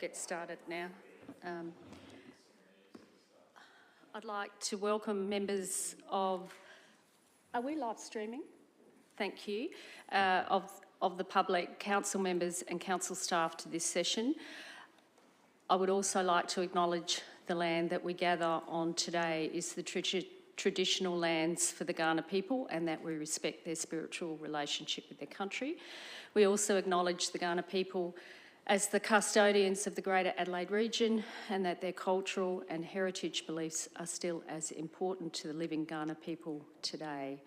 get started now. I'd like to welcome members of... Are we live streaming? Thank you. Of the public, council members and council staff to this session. I would also like to acknowledge the land that we gather on today is the traditional lands for the Kaurna people, and that we respect their spiritual relationship with their country. We also acknowledge the Kaurna people as the custodians of the Greater Adelaide region, and that their cultural and heritage beliefs are still as important to the living Kaurna people today.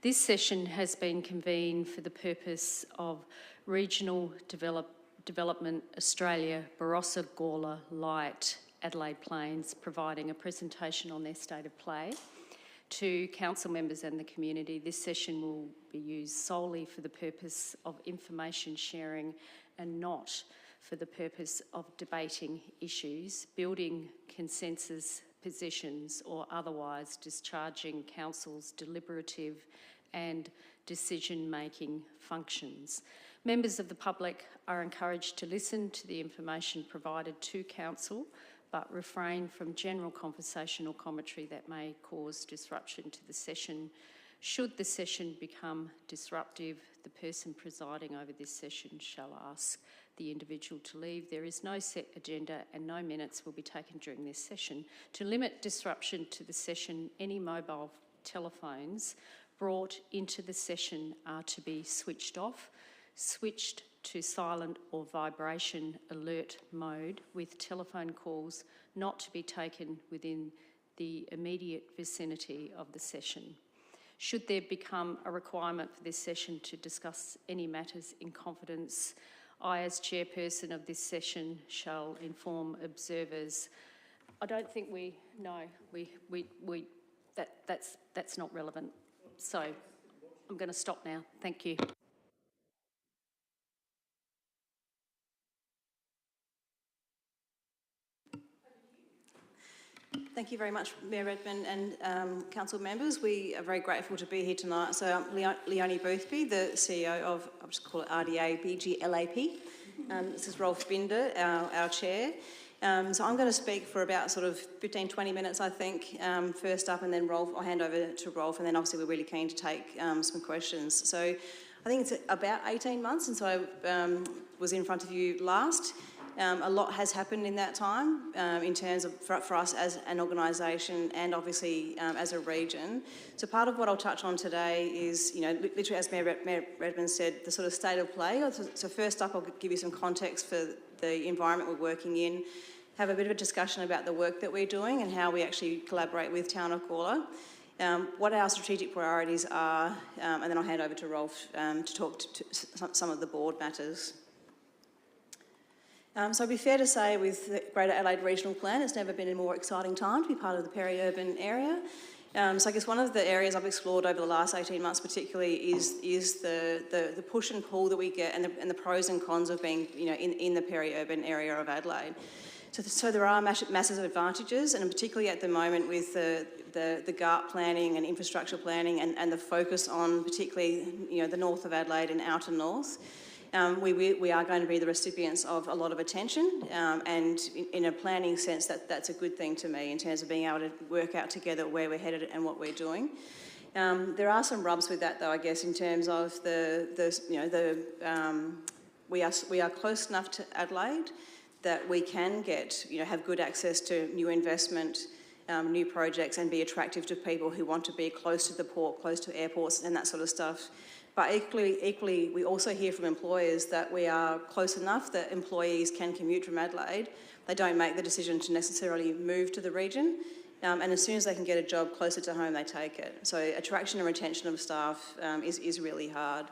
This session has been convened for the purpose of Regional Development Australia, Barossa, Gawler, Light, Adelaide Plains, providing a presentation on their state of play to council members and the community. This session will be used solely for the purpose of information sharing and not for the purpose of debating issues, building consensus positions, or otherwise discharging council's deliberative and decision-making functions. Members of the public are encouraged to listen to the information provided to council, but refrain from general conversation or commentary that may cause disruption to the session. Should the session become disruptive, the person presiding over this session shall ask the individual to leave. There is no set agenda and no minutes will be taken during this session. To limit disruption to the session, any mobile telephones brought into the session are to be switched off, switched to silent or vibration alert mode, with telephone calls not to be taken within the immediate vicinity of the session. Should there become a requirement for this session to discuss any matters in confidence, I, as chairperson of this session, shall inform observers. I don't think we know. That's not relevant. So I'm going to stop now. Thank you. Thank you very much, Mayor Redmond and council members. We are very grateful to be here tonight. So I'm Leonie Boothby, the CEO of, I'll just call it RDA BGLAP. This is Rolf Binder, our chair. So I'm going to speak for about sort of 15-20 minutes, I think, first up, and then I'll hand over to Rolf, and then obviously we're really keen to take some questions. So I think it's about 18 months since I was in front of you last. A lot has happened in that time in terms of for us as an organisation and obviously as a region. So part of what I'll touch on today is, literally as Mayor Redmond said, the sort of state of play. So first up, I'll give you some context for the environment we're working in, have a bit of a discussion about the work that we're doing and how we actually collaborate with Town of Gawler, what our strategic priorities are, and then I'll hand over to Rolf to talk to some of the board matters. So it'd be fair to say with the Greater Adelaide Regional Plan, it's never been a more exciting time to be part of the peri-urban area. So I guess one of the areas I've explored over the last 18 months particularly is the push and pull that we get and the pros and cons of being in the peri-urban area of Adelaide. So there are massive advantages, and particularly at the moment with the GART planning and infrastructure planning and the focus on particularly the north of Adelaide and outer north. We are going to be the recipients of a lot of attention, and in a planning sense, that's a good thing to me in terms of being able to work out together where we're headed and what we're doing. There are some rubs with that, though, I guess, in terms of we are close enough to Adelaide that we can have good access to new investment, new projects, and be attractive to people who want to be close to the port, close to airports, and that sort of stuff. But equally, we also hear from employers that we are close enough that employees can commute from Adelaide. They don't make the decision to necessarily move to the region. And as soon as they can get a job closer to home, they take it. So attraction and retention of staff is really hard.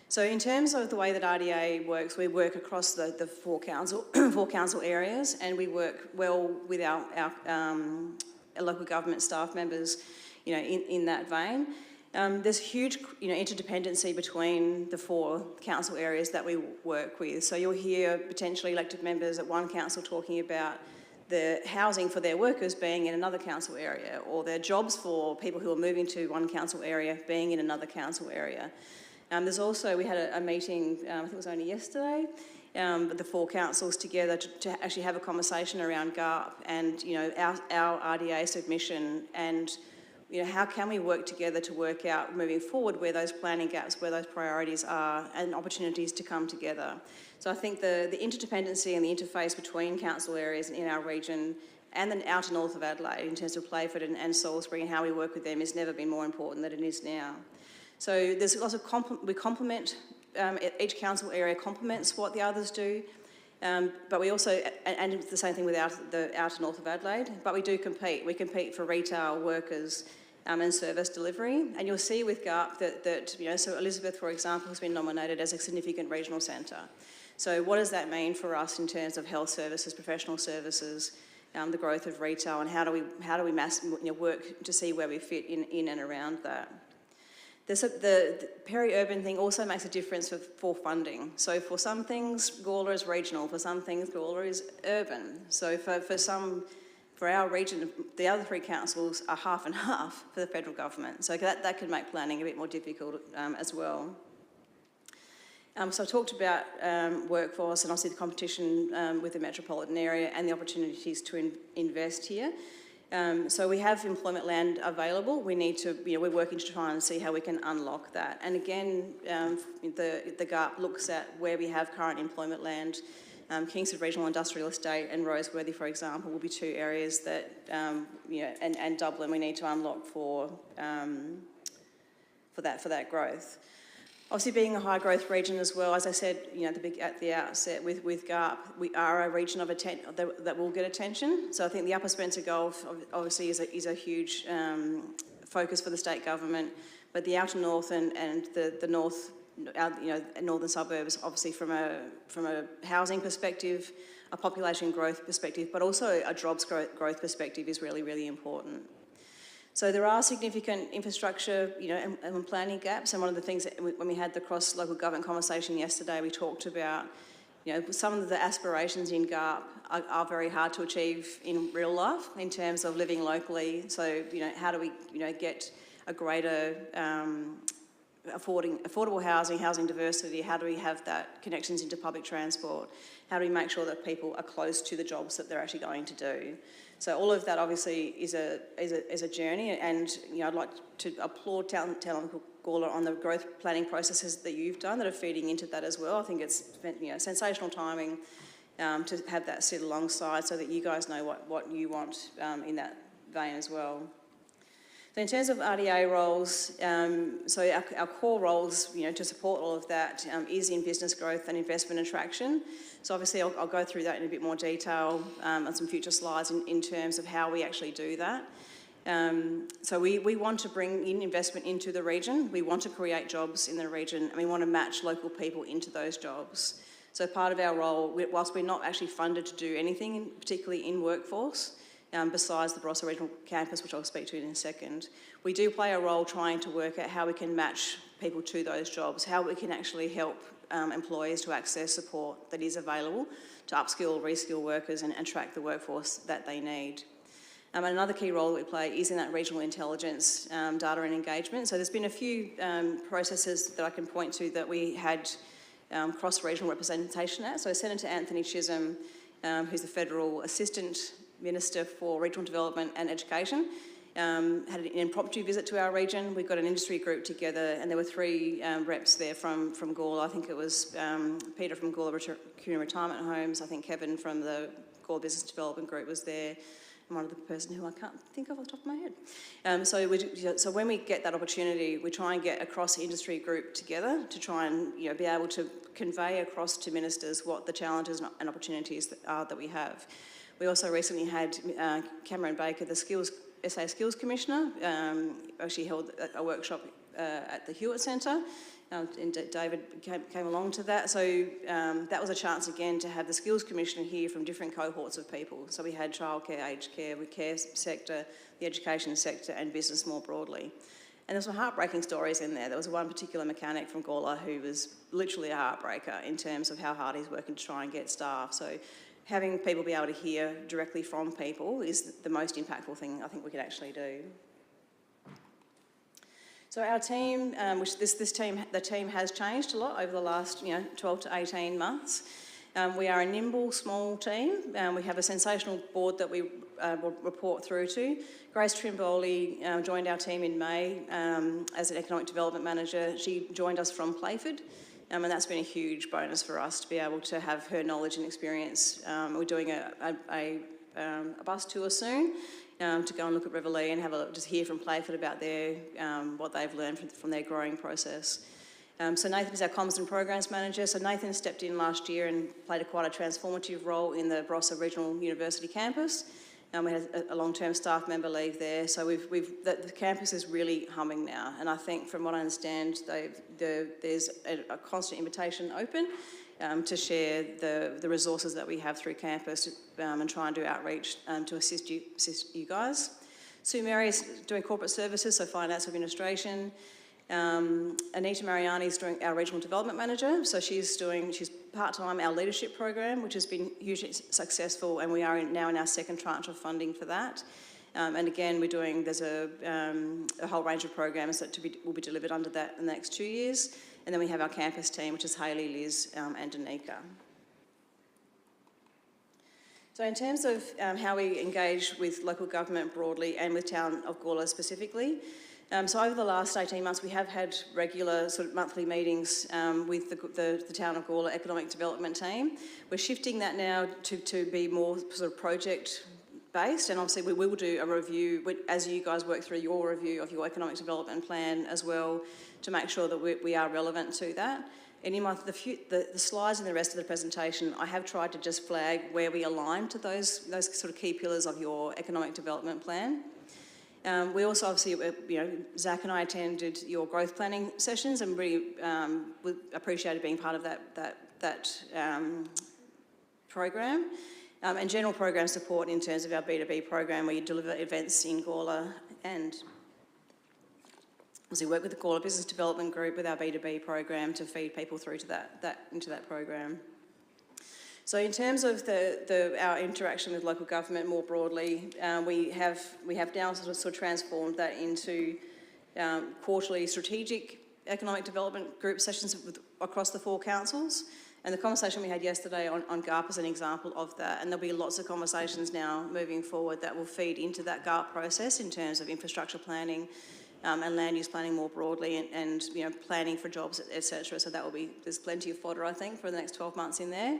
So in terms of the way that RDA works, we work across the four council areas, and we work well with our local government staff members, in that vein. There's huge, interdependency between the four council areas that we work with. So you'll hear potentially elected members at one council talking about the housing for their workers being in another council area, or their jobs for people who are moving to one council area being in another council area. There's also, we had a meeting, I think it was only yesterday, the 4 councils together to actually have a conversation around GARP and, you know, our RDA submission and, you know, how can we work together to work out moving forward where those planning gaps, where those priorities are and opportunities to come together. So I think the interdependency and the interface between council areas in our region and the outer north of Adelaide in terms of Playford and Salisbury and how we work with them has never been more important than it is now. So there's lots of we complement, each council area complements what the others do, but we also, and it's the same thing with the outer north of Adelaide, but we do compete. We compete for retail workers and service delivery, and you'll see with GARP that you know, so Elizabeth, for example, has been nominated as a significant regional centre. So what does that mean for us in terms of health services, professional services, the growth of retail, and how do we work to see where we fit in and around that? The peri-urban thing also makes a difference for funding. So for some things, Gawler is regional. For some things, Gawler is urban. So for our region, the other 3 councils are half and half for the federal government. So that could make planning a bit more difficult as well. So I talked about workforce and obviously the competition with the metropolitan area and the opportunities to invest here. So we have employment land available. We need to, you know, we're working to try and see how we can unlock that. And again, the GARP looks at where we have current employment land. Kingsford Regional Industrial Estate and Roseworthy, for example, will be 2 areas that, you know, and Dublin we need to unlock for that growth. Obviously, being a high growth region as well, as I said, you know, at the outset with GARP, we are a region of that will get attention. So I think the Upper Spencer Gulf obviously is a huge focus for the state government, but the outer north and the north, you know, northern suburbs, obviously from a housing perspective, a population growth perspective, but also a jobs growth perspective is really, really important. So there are significant infrastructure, you know, and planning gaps. And one of the things that when we had the cross-local government conversation yesterday, we talked about, you know, some of the aspirations in GARP are very hard to achieve in real life in terms of living locally. So, you know, how do we, you know, get a greater affordable housing diversity? How do we have that connections into public transport? How do we make sure that people are close to the jobs that they're actually going to do? So all of that obviously is a journey, and you know, I'd like to applaud Town of Gawler on the growth planning processes that you've done that are feeding into that as well. I think it's, you know, sensational timing to have that sit alongside so that you guys know what you want in that vein as well. So in terms of RDA roles, so our core roles, you know, to support all of that is in business growth and investment attraction. So obviously I'll go through that in a bit more detail on some future slides in terms of how we actually do that. So we want to bring in investment into the region. We want to create jobs in the region, and we want to match local people into those jobs. So part of our role, whilst we're not actually funded to do anything, particularly in workforce, besides the Barossa Regional Campus, which I'll speak to in a second, we do play a role trying to work out how we can match people to those jobs, how we can actually help employers to access support that is available to upskill, reskill workers and track the workforce that they need. And another key role that we play is in that regional intelligence, data and engagement. So there's been a few processes that I can point to that we had cross-regional representation at. So Senator Anthony Chisholm, who's the Federal Assistant Minister for Regional Development and Education, had an impromptu visit to our region. We got an industry group together, and there were 3 reps there from Gawler. I think it was Peter from Gawler Community Retirement Homes. I think Kevin from the Gawler Business Development Group was there, and one other person who I can't think of off the top of my head. So when we get that opportunity, we try and get a cross-industry group together to try and, you know, be able to convey across to ministers what the challenges and opportunities are that we have. We also recently had Cameron Baker, the SA Skills Commissioner, actually held a workshop at the Hewitt Centre, and David came along to that. So that was a chance again to have the Skills Commissioner hear from different cohorts of people. So we had childcare, aged care, the care sector, the education sector and business more broadly. And there were some heartbreaking stories in there. There was one particular mechanic from Gawler who was literally a heartbreaker in terms of how hard he's working to try and get staff. So having people be able to hear directly from people is the most impactful thing I think we could actually do. So our team, the team has changed a lot over the last 12 to 18 months. We are a nimble, small team. We have a sensational board that we will report through to. Grace Trimboli joined our team in May as an Economic Development Manager. She joined us from Playford, and that's been a huge bonus for us to be able to have her knowledge and experience. We're doing a bus tour soon to go and look at Riverlea and just hear from Playford about what they've learned from their growing process. So Nathan is our Comms and Programs Manager. So Nathan stepped in last year and played quite a transformative role in the Barossa Regional University campus. We had a long-term staff member leave there. So the campus is really humming now. And I think from what I understand, there's a constant invitation open to share the resources that we have through campus and try and do outreach to assist you guys. Sue Mary is doing corporate services, so finance administration. Anita Mariani is doing our Regional Development Manager, so she's part-time our leadership program, which has been hugely successful, and we are now in our second tranche of funding for that. And again, there's a whole range of programs that will be delivered under that in the next 2 years. And then we have our campus team, which is Hayley, Liz and Danica. So in terms of how we engage with local government broadly and with Town of Gawler specifically, so over the last 18 months, we have had regular sort of monthly meetings with the Town of Gawler Economic Development team. We're shifting that now to be more sort of project-based, and obviously we will do a review as you guys work through your review of your economic development plan as well to make sure that we are relevant to that. And in the slides and the rest of the presentation, I have tried to just flag where we align to those sort of key pillars of your economic development plan. We also obviously, Zach and I attended your growth planning sessions and really appreciated being part of that program. And general program support in terms of our B2B program where you deliver events in Gawler, and we work with the Gawler Business Development Group with our B2B program to feed people through to into that program. So in terms of our interaction with local government more broadly, we have now sort of transformed that into quarterly strategic economic development group sessions across the 4 councils. And the conversation we had yesterday on GARP is an example of that. And there'll be lots of conversations now moving forward that will feed into that GARP process in terms of infrastructure planning and land use planning more broadly and planning for jobs, etc. So there's plenty of fodder, I think, for the next 12 months in there.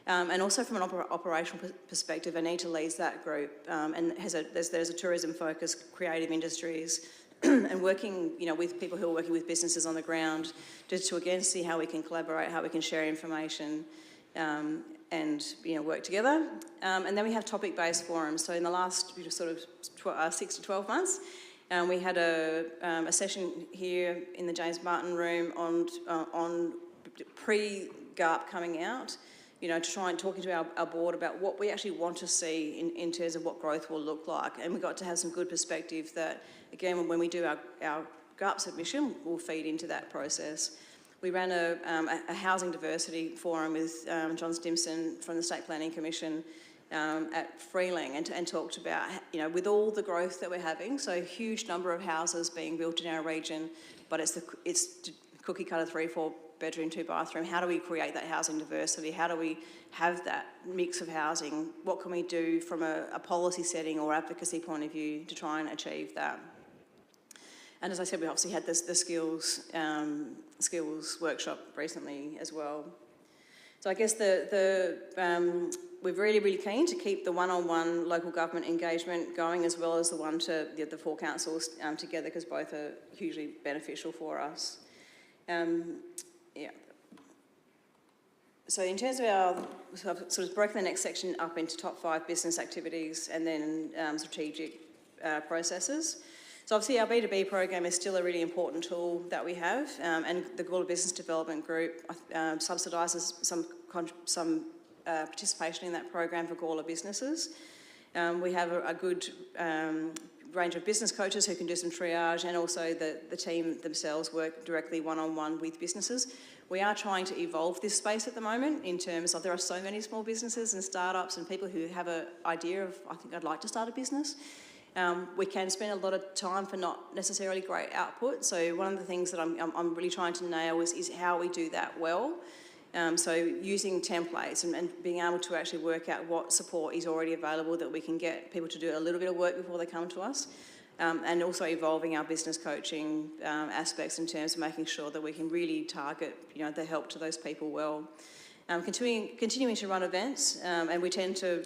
And also from an operational perspective, Anita leads that group and there's a tourism focus, creative industries, and working with people who are working with businesses on the ground just to again see how we can collaborate, how we can share information and work together. And then we have topic-based forums. So in the last sort of 6 to 12 months, we had a session here in the James Martin room on pre-GARP coming out, to try and talking to our board about what we actually want to see in terms of what growth will look like. And we got to have some good perspective that, again, when we do our GARP submission, will feed into that process. We ran a housing diversity forum with John Stimson from the State Planning Commission at Freeling and talked about, with all the growth that we're having, so a huge number of houses being built in our region, but it's cookie cutter 3-4 bedroom, 2 bathroom. How do we create that housing diversity? How do we have that mix of housing? What can we do from a policy setting or advocacy point of view to try and achieve that? And as I said, we obviously had the skills workshop recently as well. So I guess we're really, really keen to keep the one-on-one local government engagement going as well as the one to the 4 councils together, because both are hugely beneficial for us. So in terms of so I've sort of broken the next section up into top 5 business activities and then strategic processes. So obviously our B2B program is still a really important tool that we have, and the Gawler Business Development Group subsidises some participation in that program for Gawler businesses. We have a good range of business coaches who can do some triage, and also the team themselves work directly one-on-one with businesses. We are trying to evolve this space at the moment in terms of there are so many small businesses and startups and people who have an idea of, I think I'd like to start a business. We can spend a lot of time for not necessarily great output. So one of the things that I'm really trying to nail is how we do that well. So using templates and being able to actually work out what support is already available that we can get people to do a little bit of work before they come to us. And also evolving our business coaching aspects in terms of making sure that we can really target, the help to those people well. Continuing to run events, and we tend to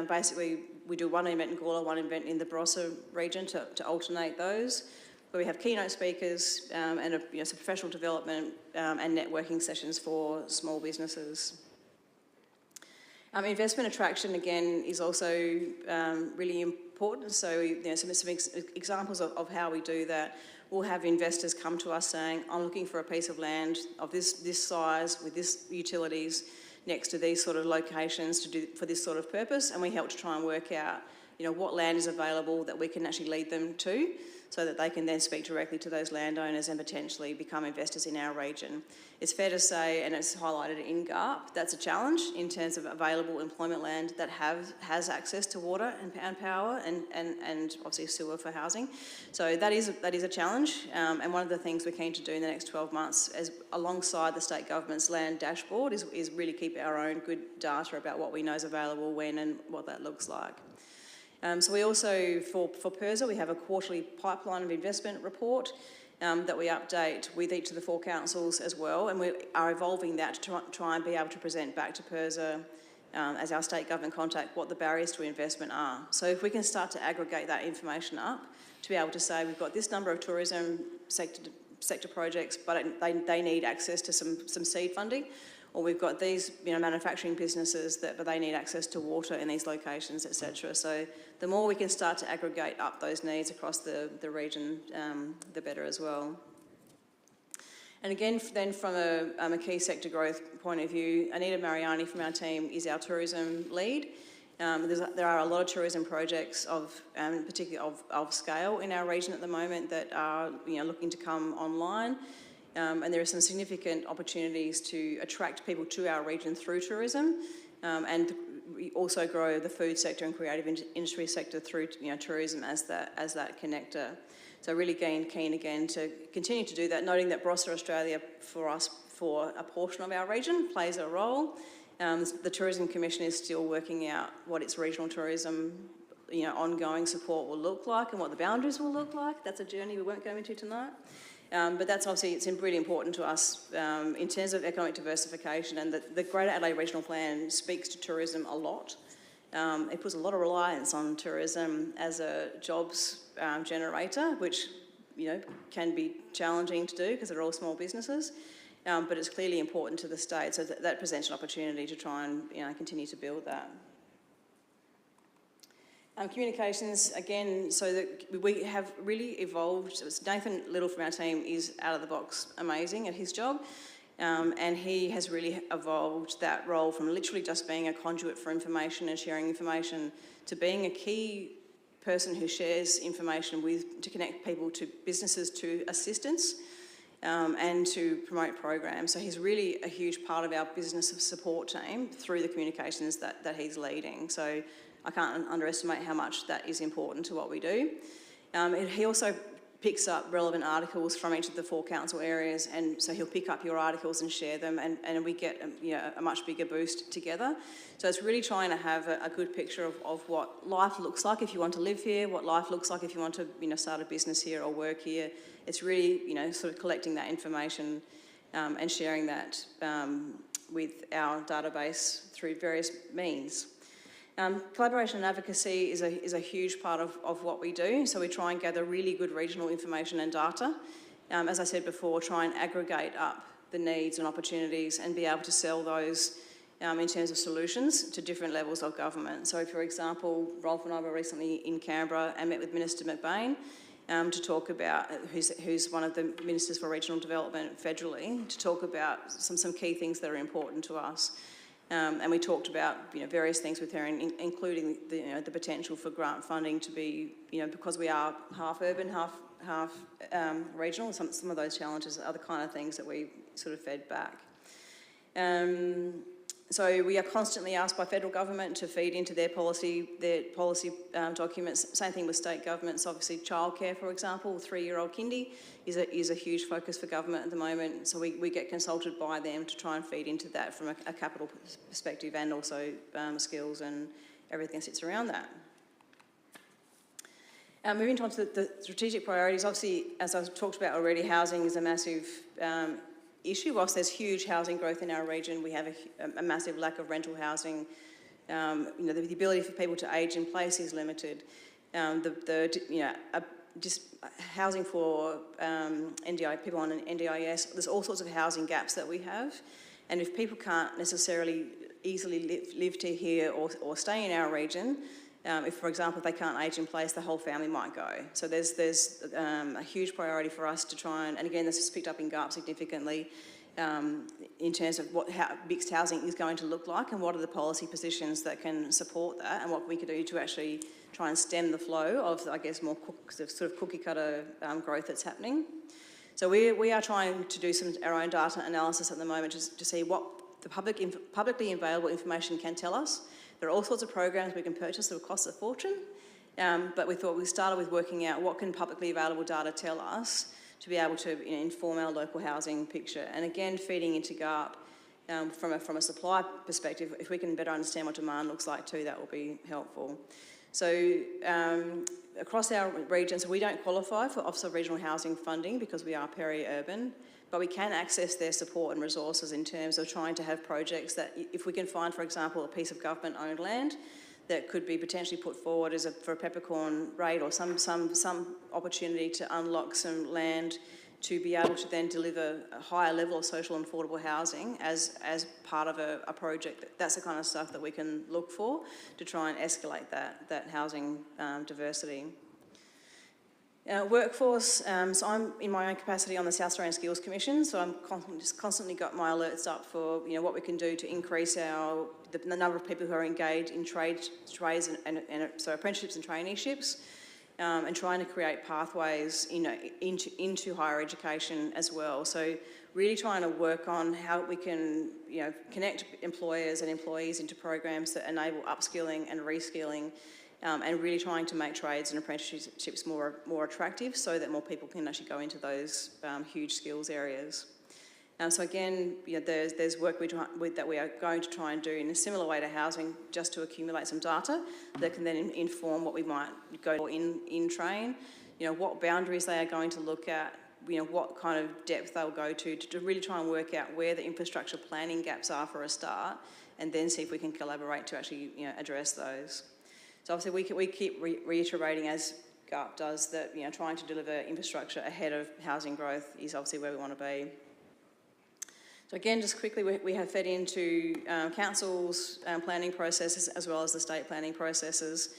basically, we do one event in Gawler, one event in the Barossa region to alternate those, where we have keynote speakers and some professional development and networking sessions for small businesses. Investment attraction, again, is also really important. So, some examples of how we do that. We'll have investors come to us saying, I'm looking for a piece of land of this size with this utilities next to these sort of locations to do for this sort of purpose, and we help to try and work out, what land is available that we can actually lead them to, so that they can then speak directly to those landowners and potentially become investors in our region. It's fair to say, and it's highlighted in GARP, that's a challenge in terms of available employment land that has access to water and power and obviously sewer for housing. So that is a challenge, and one of the things we're keen to do in the next 12 months, alongside the state government's land dashboard, is really keep our own good data about what we know is available when and what that looks like. So we also, for PIRSA, we have a quarterly pipeline of investment report that we update with each of the 4 councils as well, and we are evolving that to try and be able to present back to PIRSA as our state government contact what the barriers to investment are. So if we can start to aggregate that information up to be able to say we've got this number of tourism sector projects, but they need access to some seed funding, or we've got these manufacturing businesses but they need access to water in these locations, etc. So the more we can start to aggregate up those needs across the region, the better as well. And again, then from a key sector growth point of view, Anita Mariani from our team is our tourism lead. There are a lot of tourism projects particularly of scale in our region at the moment that are looking to come online. And there are some significant opportunities to attract people to our region through tourism, and we also grow the food sector and creative industry sector through tourism as that connector. So really keen again to continue to do that, noting that Barossa Australia for us, for a portion of our region, plays a role. The Tourism Commission is still working out what its regional tourism ongoing support will look like and what the boundaries will look like. That's a journey we won't go into tonight. But that's obviously, it's really important to us in terms of economic diversification, and the Greater Adelaide Regional Plan speaks to tourism a lot. It puts a lot of reliance on tourism as a jobs generator, which can be challenging to do because they're all small businesses, but it's clearly important to the state, so that presents an opportunity to try and continue to build that. Communications, again, so that we have really evolved. Nathan Little from our team is out of the box amazing at his job, and he has really evolved that role from literally just being a conduit for information and sharing information to being a key person who shares information to connect people to businesses, to assistance, and to promote programs. So he's really a huge part of our business support team through the communications that he's leading. So I can't underestimate how much that is important to what we do. He also picks up relevant articles from each of the 4 council areas, and so he'll pick up your articles and share them, and we get a much bigger boost together. So it's really trying to have a good picture of what life looks like if you want to live here, what life looks like if you want to start a business here or work here. It's really sort of collecting that information and sharing that with our database through various means. Collaboration and advocacy is a huge part of what we do, so we try and gather really good regional information and data. As I said before, try and aggregate up the needs and opportunities and be able to sell those in terms of solutions to different levels of government. So, for example, Rolf and I were recently in Canberra and met with Minister McBain to talk about, who's one of the Ministers for Regional Development federally, to talk about some key things that are important to us. And we talked about various things with her, including the potential for grant funding to be because we are half urban, half regional. Some of those challenges are the kind of things that we sort of fed back. So we are constantly asked by federal government to feed into their policy documents. Same thing with state governments. Obviously, childcare, for example, 3-year-old kindy is a huge focus for government at the moment. So we get consulted by them to try and feed into that from a capital perspective, and also skills and everything that sits around that. Moving on to the strategic priorities, obviously, as I've talked about already, housing is a massive issue. Whilst there's huge housing growth in our region, we have a massive lack of rental housing. The ability for people to age in place is limited. Just housing for people on an NDIS, there's all sorts of housing gaps that we have, and if people can't necessarily easily live to here or stay in our region, if, for example, if they can't age in place, the whole family might go. So there's a huge priority for us to try and again, this is picked up in GARP significantly in terms of how mixed housing is going to look like, and what are the policy positions that can support that, and what we could do to actually try and stem the flow of, I guess, more sort of cookie-cutter growth that's happening. So we are trying to do our own data analysis at the moment to see what the publicly available information can tell us. There are all sorts of programs we can purchase that will cost a fortune, but we thought we started with working out what can publicly available data tell us to be able to inform our local housing picture. And again, feeding into GARP from a supply perspective, if we can better understand what demand looks like too, that will be helpful. So across our regions, we don't qualify for Office of Regional Housing funding because we are peri-urban, but we can access their support and resources in terms of trying to have projects that, if we can find, for example, a piece of government-owned land that could be potentially put forward for a peppercorn rate, or some opportunity to unlock some land to be able to then deliver a higher level of social and affordable housing as part of a project. That's the kind of stuff that we can look for to try and escalate that housing diversity. Workforce, so I'm in my own capacity on the South Australian Skills Commission, so I'm constantly got my alerts up for what we can do to increase the number of people who are engaged in trades and apprenticeships and traineeships, and trying to create pathways into higher education as well. So really trying to work on how we can connect employers and employees into programs that enable upskilling and reskilling. And really trying to make trades and apprenticeships more attractive, so that more people can actually go into those huge skills areas. So again, there's work that we are going to try and do in a similar way to housing, just to accumulate some data that can then inform what we might go for in train. What boundaries they are going to look at, what kind of depth they'll go to really try and work out where the infrastructure planning gaps are for a start, and then see if we can collaborate to actually address those. So obviously we keep reiterating, as GARP does, that trying to deliver infrastructure ahead of housing growth is obviously where we want to be. So again, just quickly, we have fed into councils' planning processes as well as the state planning processes,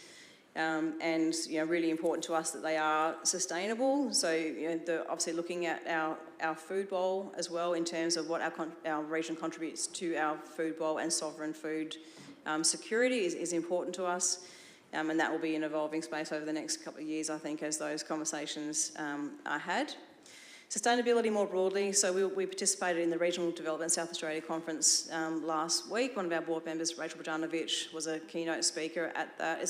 and really important to us that they are sustainable. So obviously looking at our food bowl as well, in terms of what our region contributes to our food bowl and sovereign food security is important to us. And that will be an evolving space over the next couple of years, I think, as those conversations are had. Sustainability more broadly, so we participated in the Regional Development South Australia Conference last week. One of our board members, Rachel Bogdanovic, was a keynote speaker at that.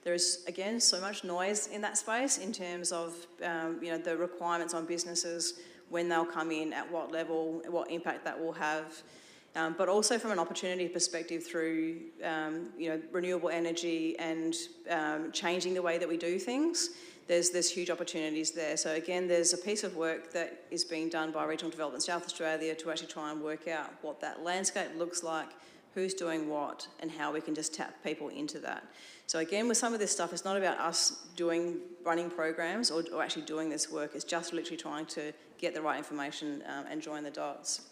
There is, again, so much noise in that space in terms of the requirements on businesses, when they'll come in, at what level, what impact that will have. But also from an opportunity perspective through renewable energy and changing the way that we do things, there's huge opportunities there. So again, there's a piece of work that is being done by Regional Development South Australia to actually try and work out what that landscape looks like, who's doing what, and how we can just tap people into that. So again, with some of this stuff, it's not about us running programs or actually doing this work. It's just literally trying to get the right information and join the dots.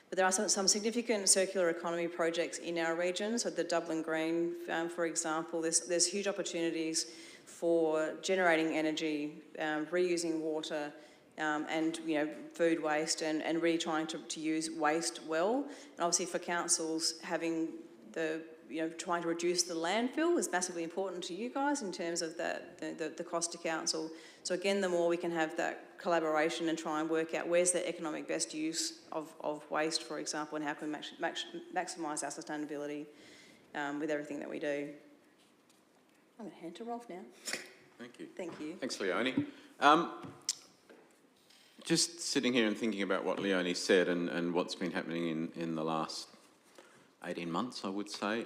But there are some significant circular economy projects in our region. So the Dublin Green, for example, there's huge opportunities for generating energy, reusing water, and food waste, and really trying to use waste well. And obviously for councils, having the trying to reduce the landfill is massively important to you guys in terms of the cost to council. So again, the more we can have that collaboration and try and work out where's the economic best use of waste, for example, and how can we maximise our sustainability with everything that we do. I'm going to hand to Rolf now. Thank you. Thank you. Thanks, Leonie. Just sitting here and thinking about what Leonie said and what's been happening in the last 18 months, I would say.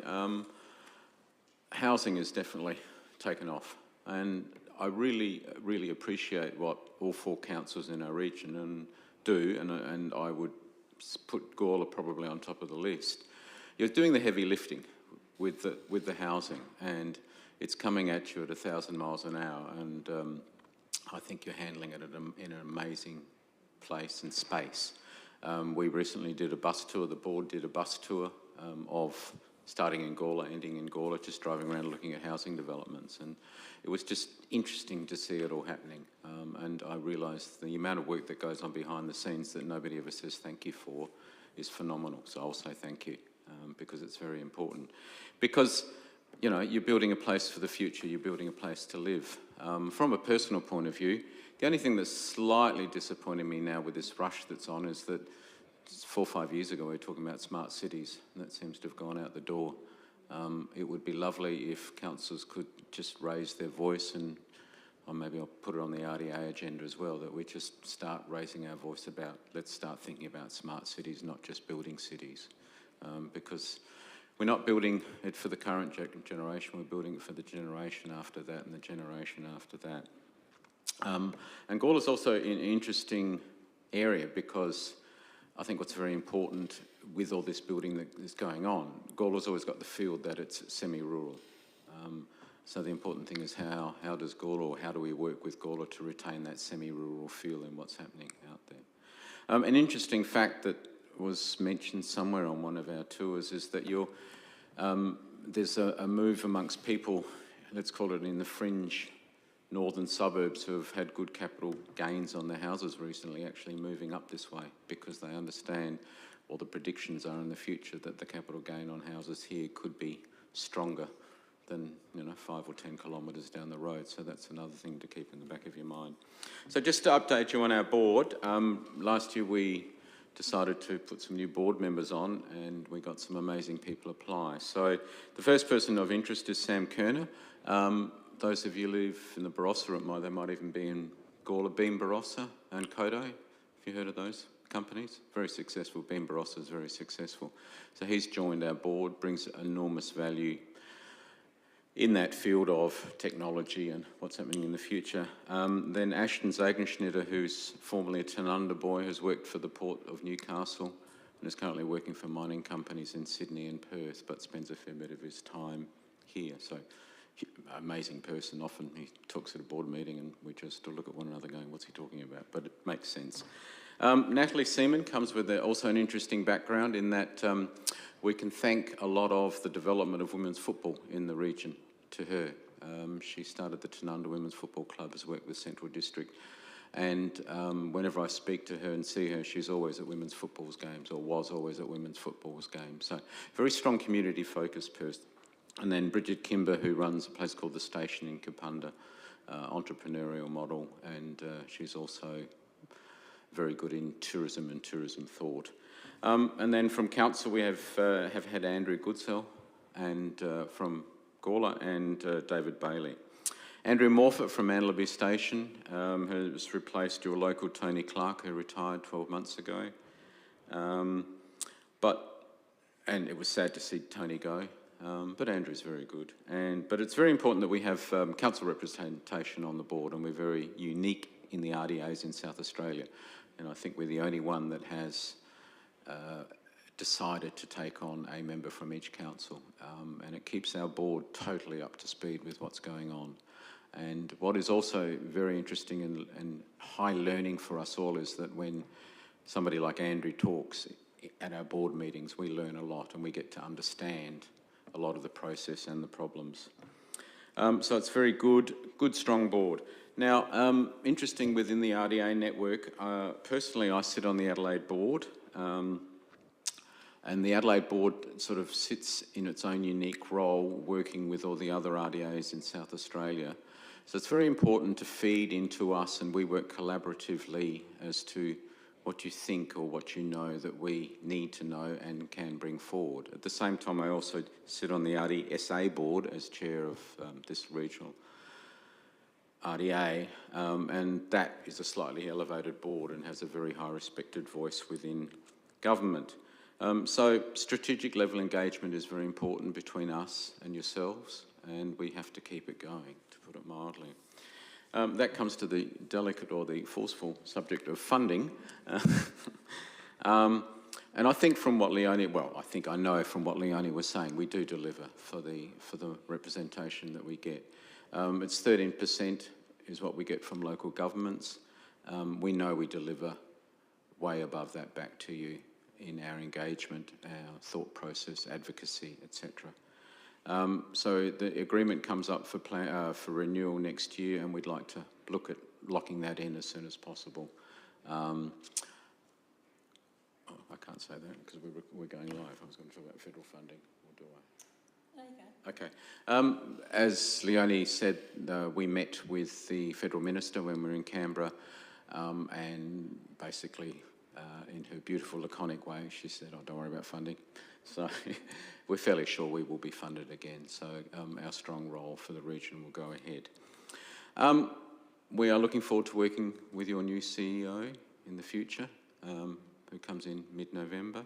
Housing has definitely taken off, and I really, really appreciate what all 4 councils in our region do, and I would put Gawler probably on top of the list. You're doing the heavy lifting with the housing, and it's coming at you at 1,000 miles an hour, and I think you're handling it in an amazing place and space. We recently did a bus tour, the board did a bus tour of starting in Gawler, ending in Gawler, just driving around looking at housing developments, and it was just interesting to see it all happening, and I realised the amount of work that goes on behind the scenes that nobody ever says thank you for is phenomenal, so I'll say thank you because it's very important. Because you're building a place for the future, you're building a place to live. From a personal point of view, the only thing that's slightly disappointing me now with this rush that's on is that 4 or 5 years ago we were talking about smart cities, and that seems to have gone out the door. It would be lovely if councils could just raise their voice, and maybe I'll put it on the RDA agenda as well, that we just start raising our voice about, let's start thinking about smart cities, not just building cities. Because we're not building it for the current generation, we're building it for the generation after that and the generation after that. And Gawler's also an interesting area because I think what's very important with all this building that is going on, Gawler's always got the feel that it's semi-rural. So the important thing is how does Gawler, or how do we work with Gawler to retain that semi-rural feel in what's happening out there. An interesting fact that was mentioned somewhere on one of our tours is that there's a move amongst people, let's call it in the fringe northern suburbs, who have had good capital gains on their houses recently, actually moving up this way because they understand, or the predictions are in the future, that the capital gain on houses here could be stronger than 5 or 10 kilometres down the road. So that's another thing to keep in the back of your mind. So just to update you on our board, last year we decided to put some new board members on, and we got some amazing people apply. So the first person of interest is Sam Kerner. Those of you who live in the Barossa, they might even be in Gawler, Beam Barossa and Kodo. Have you heard of those companies? Very successful. Beam Barossa is very successful. So he's joined our board, brings enormous value in that field of technology and what's happening in the future. Then Ashton Zagenschnitter, who's formerly a Tanunda boy, has worked for the Port of Newcastle and is currently working for mining companies in Sydney and Perth, but spends a fair bit of his time here. So, amazing person. Often he talks at a board meeting and we just look at one another going, what's he talking about? But it makes sense. Natalie Seaman comes with also an interesting background in that we can thank a lot of the development of women's football in the region to her. She started the Tanunda Women's Football Club, has worked with Central District, and whenever I speak to her and see her, she's always at women's football's games, or was always at women's football's games. So very strong community-focused person. And then Bridget Kimber, who runs a place called The Station in Kapunda, entrepreneurial model, and she's also very good in tourism and tourism thought. And then from council we have had Andrew Goodsell, and from Gawler, and David Bailey. Andrew Morfitt from Adelaide Station has replaced your local Tony Clark, who retired 12 months ago. And it was sad to see Tony go. But Andrew's very good. But it's very important that we have council representation on the board, and we're very unique in the RDAs in South Australia. And I think we're the only one that has decided to take on a member from each council. And it keeps our board totally up to speed with what's going on. And what is also very interesting and high learning for us all is that when somebody like Andrew talks at our board meetings, we learn a lot and we get to understand a lot of the process and the problems. So it's very good, strong board. Now, interesting within the RDA network, personally I sit on the Adelaide board, And the Adelaide board sort of sits in its own unique role, working with all the other RDAs in South Australia. So it's very important to feed into us, and we work collaboratively as to what you think or what you know that we need to know and can bring forward. At the same time, I also sit on the RDSA board as chair of this regional RDA, and that is a slightly elevated board and has a very high respected voice within government. So strategic level engagement is very important between us and yourselves, and we have to keep it going, to put it mildly. That comes to the delicate or the forceful subject of funding. And I think from what Leonie, I know from what Leonie was saying, we do deliver for the representation that we get. It's 13% is what we get from local governments. We know we deliver way above that back to you in our engagement, our thought process, advocacy, etc. So the agreement comes up for renewal next year, and we'd like to look at locking that in as soon as possible. I can't say that because we're going live. I was going to talk about federal funding, or do I? No, you Okay. can. As Leonie said, we met with the Federal Minister when we were in Canberra, and basically, in her beautiful laconic way, she said, "Oh, don't worry about funding." So we're fairly sure we will be funded again. So our strong role for the region will go ahead. We are looking forward to working with your new CEO in the future, who comes in mid-November.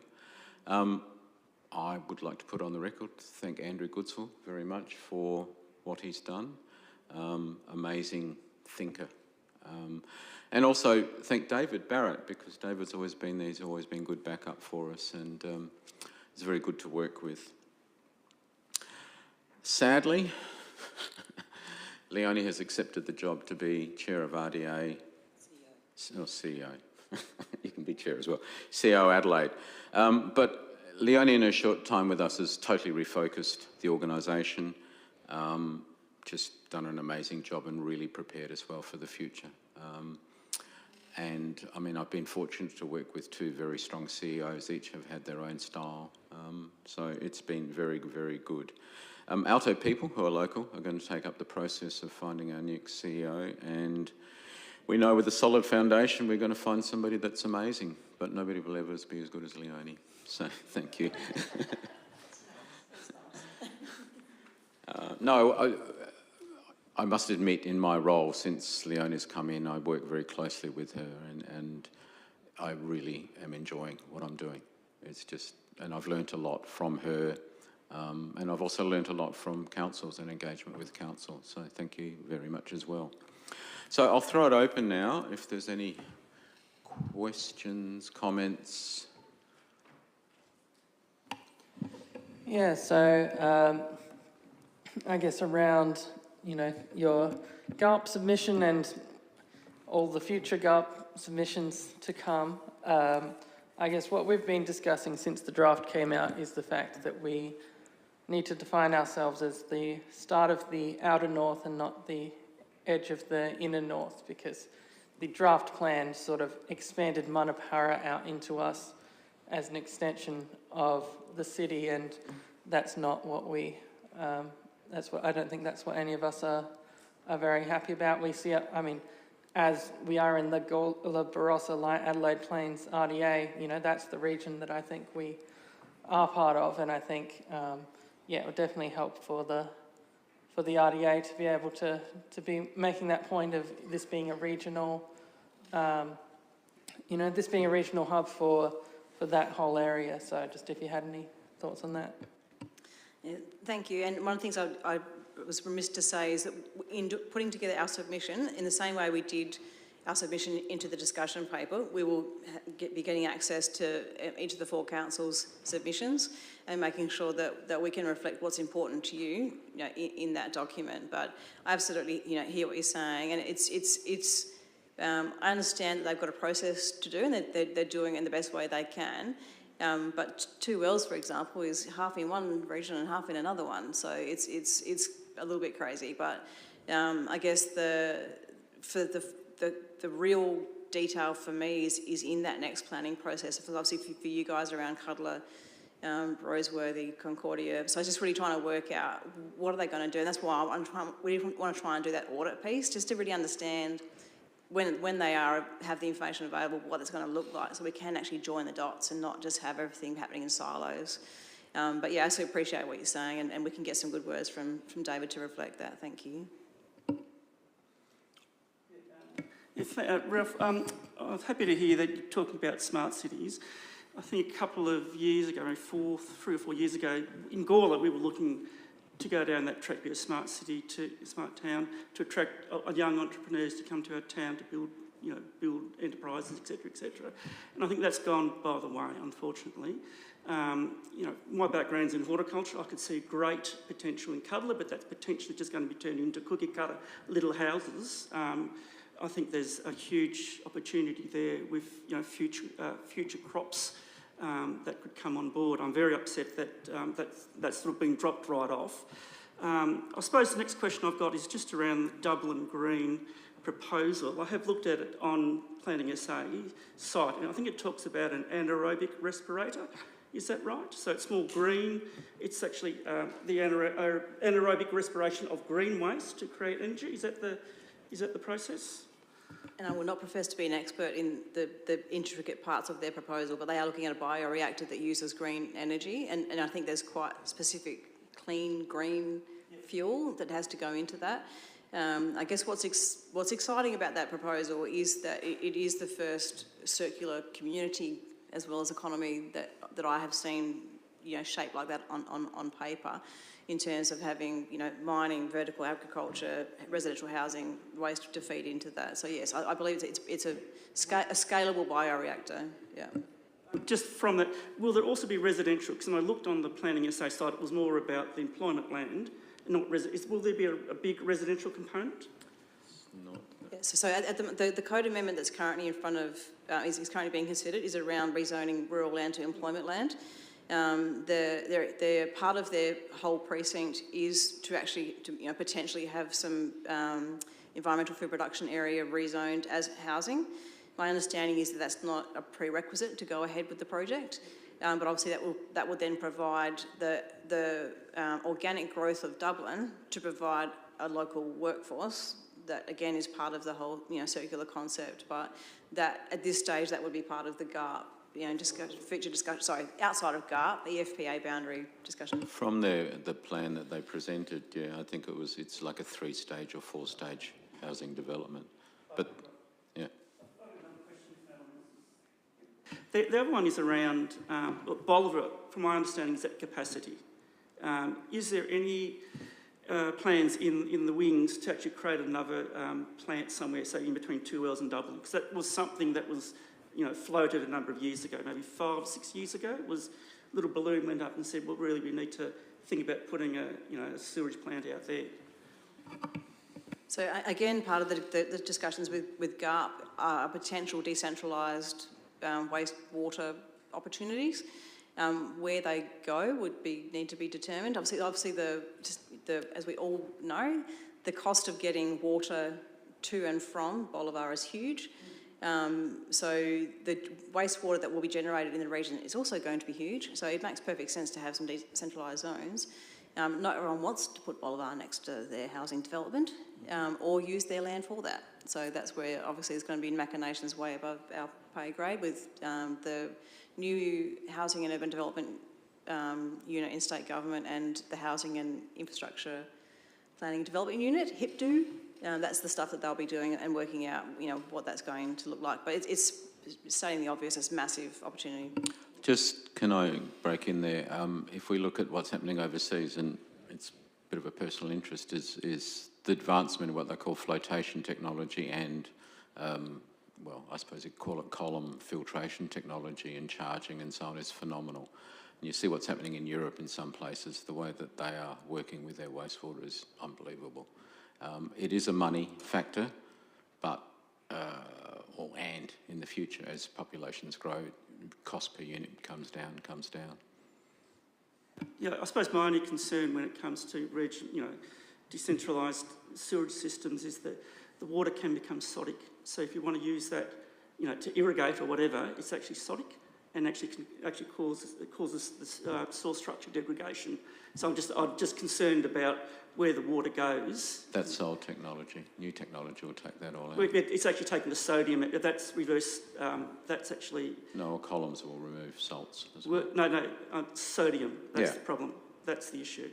I would like to put on the record to thank Andrew Goodsall very much for what he's done. Amazing thinker. And also thank David Barrett, because David's always been there. He's always been good backup for us, and it's very good to work with. Sadly, Leonie has accepted the job to be chair of RDA. CEO. You can be chair as well. CEO Adelaide. But Leonie, in her short time with us, has totally refocused the organisation, just done an amazing job and really prepared us well for the future. And I mean, I've been fortunate to work with two very strong CEOs. Each have had their own style. So it's been very, very good. Alto people who are local are going to take up the process of finding our next CEO, and we know with a solid foundation we're going to find somebody that's amazing, but nobody will ever be as good as Leonie. So thank you. I must admit, in my role since Leonie's come in, I work very closely with her, and I really am enjoying what I'm doing. It's just, and I've learnt a lot from her, and I've also learnt a lot from councils and engagement with council. So thank you very much as well. So I'll throw it open now if there's any questions, comments. Yeah, so I guess around, your GARP submission and all the future GARP submissions to come, I guess what we've been discussing since the draft came out is the fact that we need to define ourselves as the start of the outer north and not the edge of the inner north, because the draft plan sort of expanded Manapara out into us as an extension of the city, and that's not what we, I don't think that's what any of us are very happy about. We see, as we are in the Gawler, Barossa, Adelaide Plains RDA, that's the region that I think we are part of, and I think, it would definitely help for the RDA to be able to be making that point of this being a regional, this being a regional hub for that whole area. So just if you had any thoughts on that. Yeah, thank you. And one of the things I was remiss to say is that in putting together our submission, in the same way we did our submission into the discussion paper, we will be getting access to each of the four councils' submissions and making sure that we can reflect what's important to you, in that document. But I absolutely, hear what you're saying, and it's. I understand that they've got a process to do, and they're doing it in the best way they can. But 2 wells, for example, is half in one region and half in another one, so it's a little bit crazy. But I guess the real detail for me is in that next planning process. Obviously for you guys around Cuddler, Roseworthy, Concordia. So I was just really trying to work out what are they going to do, and that's why we want to try and do that audit piece, just to really understand when they have the information available, what it's going to look like, so we can actually join the dots and not just have everything happening in silos. But yeah, I so appreciate what you're saying, and we can get some good words from David to reflect that. Thank you. Yes, Ralph, I was happy to hear that you're talking about smart cities. I think a couple of years ago, maybe 3 or 4 years ago, in Gawler, we were looking to go down that track, be a smart city, to a smart town, to attract young entrepreneurs to come to our town to build enterprises, etc. And I think that's gone by the way, unfortunately. My background's in horticulture. I could see great potential in Cuddler, but that's potentially just going to be turned into cookie-cutter little houses. I think there's a huge opportunity there with future crops that could come on board. I'm very upset that that's sort of been dropped right off. I suppose the next question I've got is just around the Dublin Green proposal. I have looked at it on Planning SA site, and I think it talks about an anaerobic respirator. Is that right? So it's more green. It's actually the anaerobic respiration of green waste to create energy. Is that the process? And I will not profess to be an expert in the intricate parts of their proposal, but they are looking at a bioreactor that uses green energy, and I think there's quite specific clean green fuel that has to go into that. I guess what's exciting about that proposal is that it is the first circular community as well as economy that I have seen, shaped like that on paper, in terms of having, mining, vertical agriculture, residential housing, waste to feed into that. So yes, I believe it's a scalable bioreactor. Yeah. Just from that, will there also be residential? Because when I looked on the Planning SA site, it was more about the employment land, and not will there be a big residential component? Not. Yes. So at the code amendment that's currently in front of is currently being considered is around rezoning rural land to employment land. They're part of their whole precinct is to actually potentially have some environmental food production area rezoned as housing. My understanding is that that's not a prerequisite to go ahead with the project, but obviously that will then provide the organic growth of Dublin to provide a local workforce that again is part of the whole circular concept. But that at this stage that would be part of the GARP. Outside of GARP, the EFPA boundary discussion. From the plan that they presented, I think it's like a 3-stage or 4-stage housing development. But, yeah. The other one is around Bolivar, from my understanding, is at capacity. Is there any plans in the wings to actually create another plant somewhere, say in between Two Wells and Dublin? Because that was something that was floated a number of years ago, maybe 5 or 6 years ago. Was a little balloon went up and said, well, really, we need to think about putting a sewage plant out there. So again, part of the discussions with GARP are potential decentralised wastewater opportunities. Where they go would need to be determined. Obviously, as we all know, the cost of getting water to and from Bolivar is huge. So the wastewater that will be generated in the region is also going to be huge. So it makes perfect sense to have some decentralised zones. Not everyone wants to put Bolivar next to their housing development or use their land for that. So that's where obviously there's going to be machinations way above our pay grade with the new Housing and Urban Development unit in state government and the Housing and Infrastructure Planning and Development unit, HIPDU. That's the stuff that they'll be doing and working out, what that's going to look like. But it's stating the obvious, it's a massive opportunity. Just, can I break in there? If we look at what's happening overseas, and it's a bit of a personal interest, is the advancement of what they call flotation technology and, I suppose you'd call it column filtration technology and charging and so on is phenomenal. And you see what's happening in Europe in some places, the way that they are working with their wastewater is unbelievable. It is a money factor, but, and in the future, as populations grow, cost per unit comes down. Yeah, I suppose my only concern when it comes to decentralised sewage systems is that the water can become sodic. So if you want to use that, to irrigate or whatever, it's actually sodic. and actually causes this soil structure degradation. So I'm just concerned about where the water goes. That's old technology. New technology will take that all out. It's actually taking the sodium. That's reverse. That's actually No, columns will remove salts as well. no, sodium. That's the problem. That's the issue.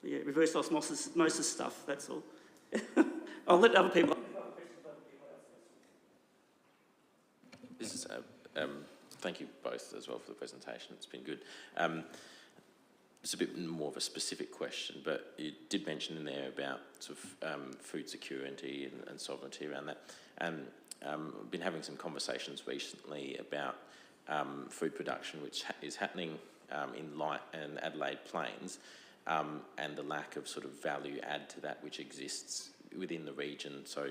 Reverse osmosis stuff. That's all. I'll let other people. This is, thank you both as well for the presentation. It's been good. It's a bit more of a specific question, but you did mention in there about sort of food security and sovereignty around that. And I've been having some conversations recently about food production, which is happening in Light and Adelaide Plains, and the lack of sort of value add to that which exists within the region. So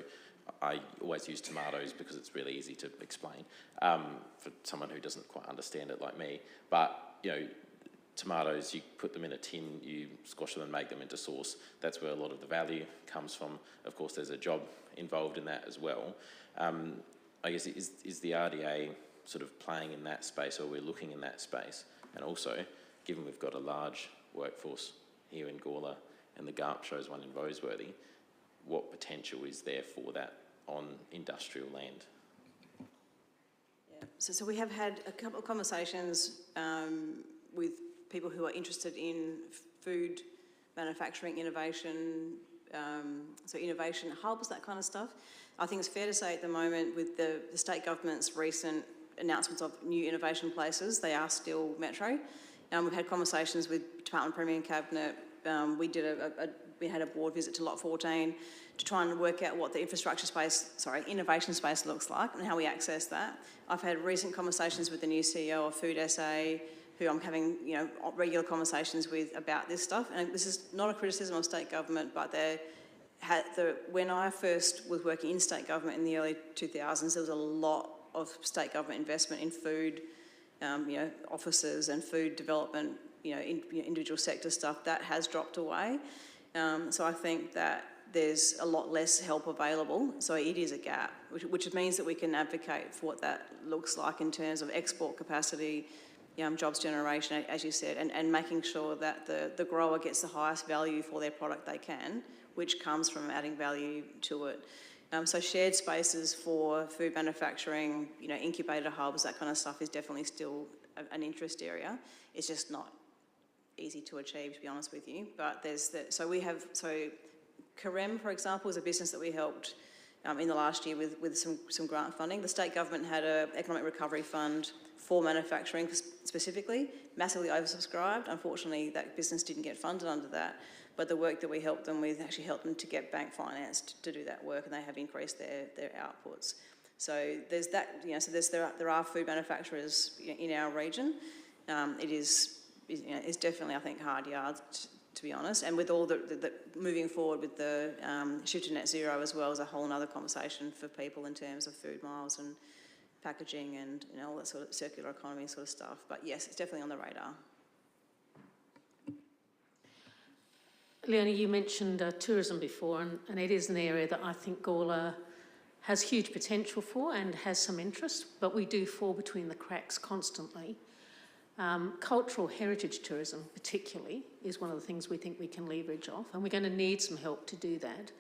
I always use tomatoes because it's really easy to explain for someone who doesn't quite understand it like me. But, you know, tomatoes, you put them in a tin, you squash them and make them into sauce. That's where a lot of the value comes from. Of course, there's a job involved in that as well. I guess, is the RDA sort of playing in that space, or we're looking in that space? And also, given we've got a large workforce here in Gawler and the GARP shows one in Roseworthy, what potential is there for that on industrial land? Yeah. So we have had a couple of conversations with people who are interested in food manufacturing, innovation, so innovation hubs, that kind of stuff. I think it's fair to say at the moment with the state government's recent announcements of new innovation places, they are still metro. We've had conversations with Department of Premier and Cabinet. We had a board visit to Lot 14 to try and work out what the innovation space looks like and how we access that. I've had recent conversations with the new CEO of Food SA, who I'm having, regular conversations with about this stuff. And this is not a criticism of state government, but when I first was working in state government in the early 2000s, there was a lot of state government investment in food, offices and food development, individual sector stuff. That has dropped away. So I think that there's a lot less help available. So it is a gap, which means that we can advocate for what that looks like in terms of export capacity, jobs generation, as you said, and making sure that the grower gets the highest value for their product they can, which comes from adding value to it. So shared spaces for food manufacturing, incubator hubs, that kind of stuff is definitely still an interest area. It's just not easy to achieve, to be honest with you. But so Carem, for example, is a business that we helped in the last year with some grant funding. The state government had an economic recovery fund for manufacturing specifically, massively oversubscribed. Unfortunately, that business didn't get funded under that. But the work that we helped them with actually helped them to get bank financed to do that work, and they have increased their outputs. So there's that, there are food manufacturers in our region. It's definitely, I think, hard yards, to be honest. And with all the moving forward with the shift to net zero as well is a whole other conversation for people in terms of food miles and packaging and all that sort of circular economy sort of stuff. But yes, it's definitely on the radar. Leonie, you mentioned tourism before, and it is an area that I think Gawler has huge potential for and has some interest, but we do fall between the cracks constantly. Cultural heritage tourism particularly is one of the things we think we can leverage off, and we're going to need some help to do that.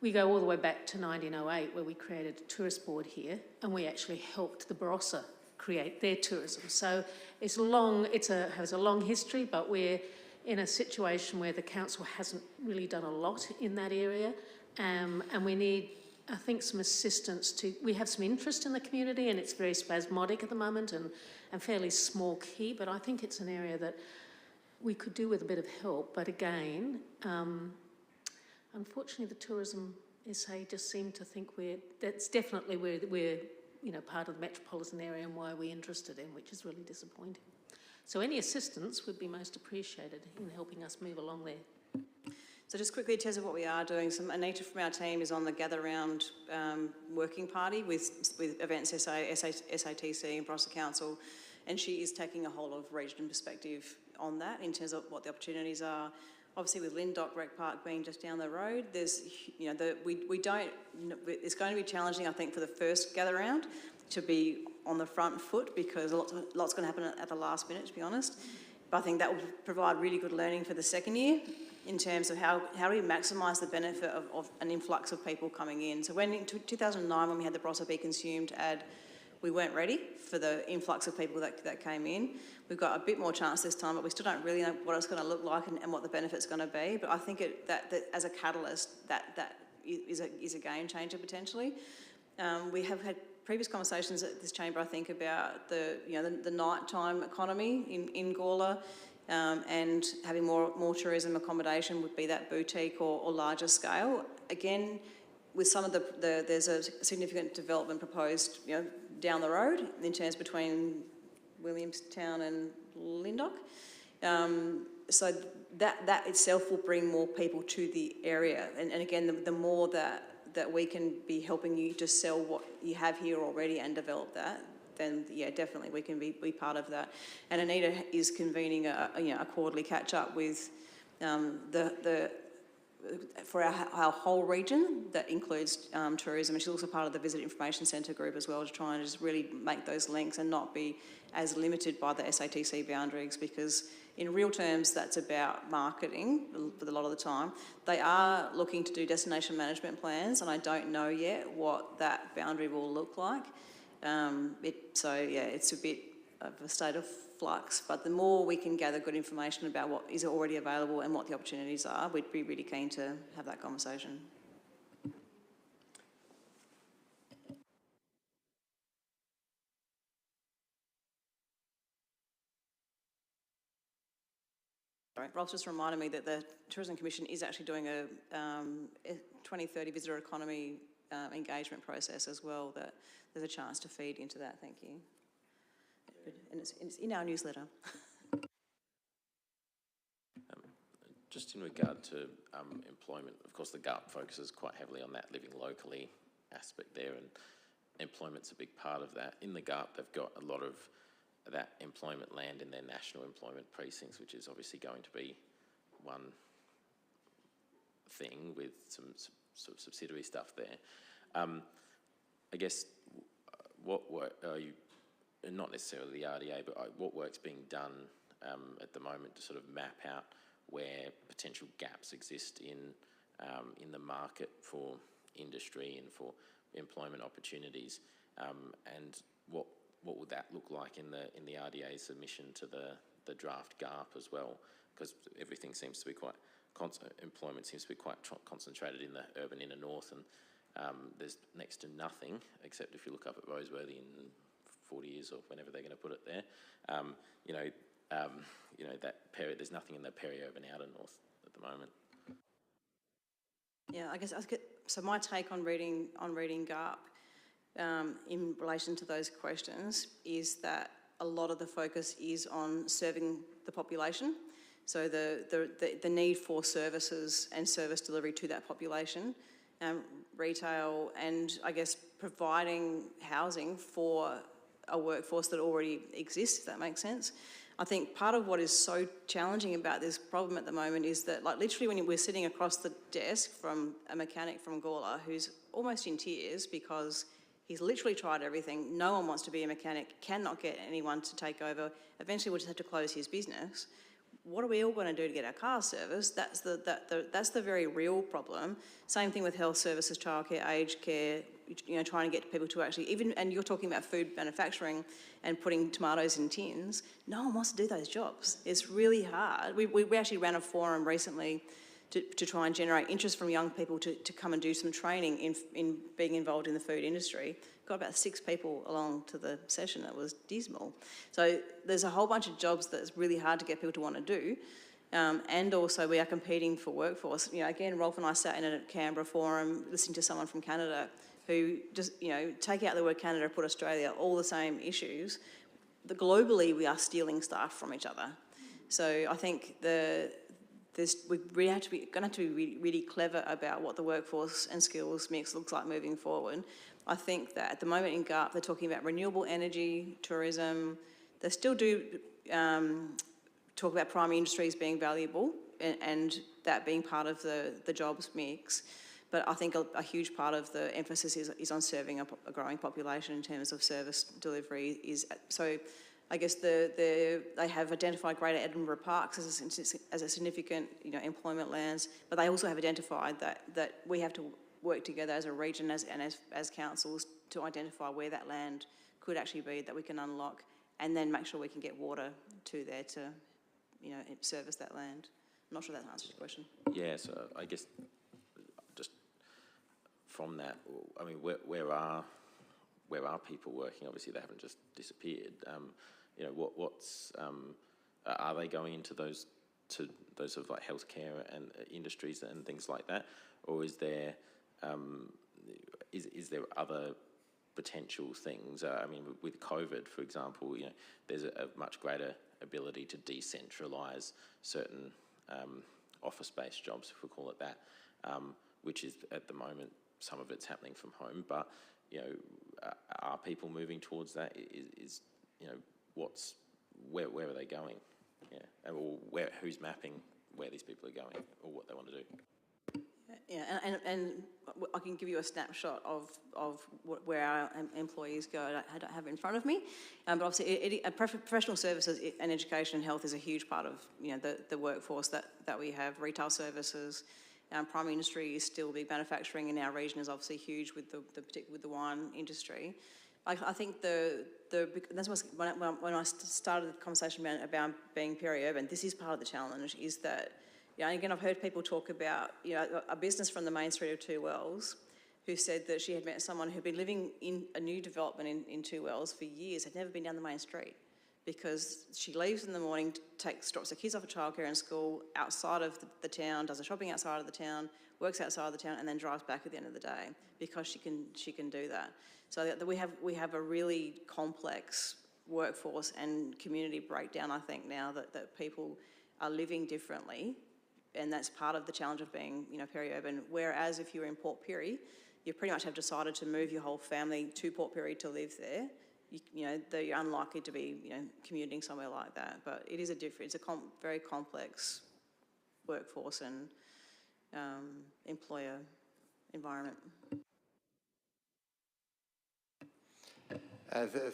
We go all the way back to 1908 where we created a tourist board here, and we actually helped the Barossa create their tourism. So it has a long history, but we're in a situation where the council hasn't really done a lot in that area, and we need, I think, some assistance we have some interest in the community, and it's very spasmodic at the moment and fairly small key, but I think it's an area that we could do with a bit of help. But again, unfortunately, the Tourism SA just seem to think that's definitely where we're part of the metropolitan area and why we're interested in, which is really disappointing. So any assistance would be most appreciated in helping us move along there. So just quickly in terms of what we are doing, Anita from our team is on the Gather Round working party with Events SA, SATC and Barossa Council, and she is taking a whole of region perspective on that in terms of what the opportunities are. Obviously with Lindock Rec Park being just down the road, there's, it's going to be challenging, I think, for the first Gather Round to be on the front foot because lots going to happen at the last minute, to be honest. But I think that will provide really good learning for the second year in terms of how do we maximise the benefit of an influx of people coming in. So when in 2009, when we had the Barossa Be Consumed ad, we weren't ready for the influx of people that came in. We've got a bit more chance this time, but we still don't really know what it's going to look like and what the benefit's going to be. But I think that as a catalyst, that is a game changer potentially. We have had previous conversations at this chamber, I think, about the nighttime economy in Gawler, and having more tourism accommodation would be that boutique or larger scale. Again, with some of there's a significant development proposed, down the road in terms between Williamstown and Lyndoch. So that itself will bring more people to the area. And again, the more that we can be helping you to sell what you have here already and develop that, then yeah, definitely we can be part of that. And Anita is convening a quarterly catch up with for our whole region that includes tourism, and she's also part of the Visit Information Centre group as well, to try and just really make those links and not be as limited by the SATC boundaries, because in real terms that's about marketing a lot of the time. They are looking to do destination management plans, and I don't know yet what that boundary will look like. So yeah, it's a bit of a state of flux, but the more we can gather good information about what is already available and what the opportunities are, we'd be really keen to have that conversation. Sorry, Rolf just reminded me that the Tourism Commission is actually doing a 2030 visitor economy engagement process as well, that there's a chance to feed into that. Thank you. And it's in our newsletter. Just in regard to employment, of course the GARP focuses quite heavily on that living locally aspect there, and employment's a big part of that. In the GARP they've got a lot of that employment land in their national employment precincts, which is obviously going to be one thing with some sort of subsidiary stuff there. I guess what work are you, not necessarily the RDA, but what work's being done at the moment to sort of map out where potential gaps exist in the market for industry and for employment opportunities, and what would that look like in the RDA submission to the draft GARP as well? Because everything seems to be quite employment seems to be quite concentrated in the urban inner north, and there's next to nothing except if you look up at Roseworthy in 40 years or whenever they're going to put it there. There's nothing in the peri-urban outer north at the moment. Yeah, I guess so. My take on reading GARP in relation to those questions is that a lot of the focus is on serving the population. So the need for services and service delivery to that population, retail, and I guess providing housing for a workforce that already exists, if that makes sense. I think part of what is so challenging about this problem at the moment is that, like, literally when we're sitting across the desk from a mechanic from Gawler who's almost in tears because he's literally tried everything, no one wants to be a mechanic, cannot get anyone to take over, eventually we'll just have to close his business. What are we all going to do to get our cars serviced? That's the very real problem. Same thing with health services, childcare, aged care, trying to get people to actually, and you're talking about food manufacturing and putting tomatoes in tins. No one wants to do those jobs. It's really hard. We actually ran a forum recently to try and generate interest from young people to come and do some training in being involved in the food industry. Got about 6 people along to the session. It was dismal. So there's a whole bunch of jobs that's really hard to get people to want to do. And also we are competing for workforce. Again, Rolf and I sat in a Canberra forum listening to someone from Canada who just, take out the word Canada, put Australia, all the same issues. Globally, we are stealing staff from each other. So I think we're going to have to be really clever about what the workforce and skills mix looks like moving forward. I think that at the moment in GARP, they're talking about renewable energy, tourism. They still do talk about primary industries being valuable and that being part of the jobs mix. But I think a huge part of the emphasis is on serving a growing population in terms of service delivery. So I guess they have identified Greater Edinburgh Parks as a significant, employment lands, but they also have identified that we have to work together as a region and as councils to identify where that land could actually be that we can unlock, and then make sure we can get water to there to, service that land. I'm not sure that answers your question. Yeah, so I guess just from that, I mean, where are people working? Obviously, they haven't just disappeared. Are they going into those sort of like healthcare and industries and things like that, or is there other potential things? I mean, with COVID, for example, there's a much greater ability to decentralise certain office-based jobs, if we call it that, which is at the moment some of it's happening from home. But are people moving towards that? Where are they going? Yeah, or who's mapping where these people are going or what they want to do? Yeah, and I can give you a snapshot of where our employees go. I don't have it in front of me, but obviously professional services and education and health is a huge part of the workforce that we have. Retail services, primary industry is still big. Manufacturing in our region is obviously huge particularly with the wine industry. I think that's when I started the conversation about being peri-urban. This is part of the challenge. Is that again, I've heard people talk about a business from the main street of Two Wells who said that she had met someone who'd been living in a new development in Two Wells for years, had never been down the main street, because she leaves in the morning, drops her kids off at childcare and school outside of the town, does the shopping outside of the town, works outside of the town, and then drives back at the end of the day because she can do that. So we have a really complex workforce and community breakdown, I think, now that people are living differently, and that's part of the challenge of being peri-urban. Whereas if you're in Port Pirie, you pretty much have decided to move your whole family to Port Pirie to live there. You're unlikely to be commuting somewhere like that. But it is it's a very complex workforce and employer environment.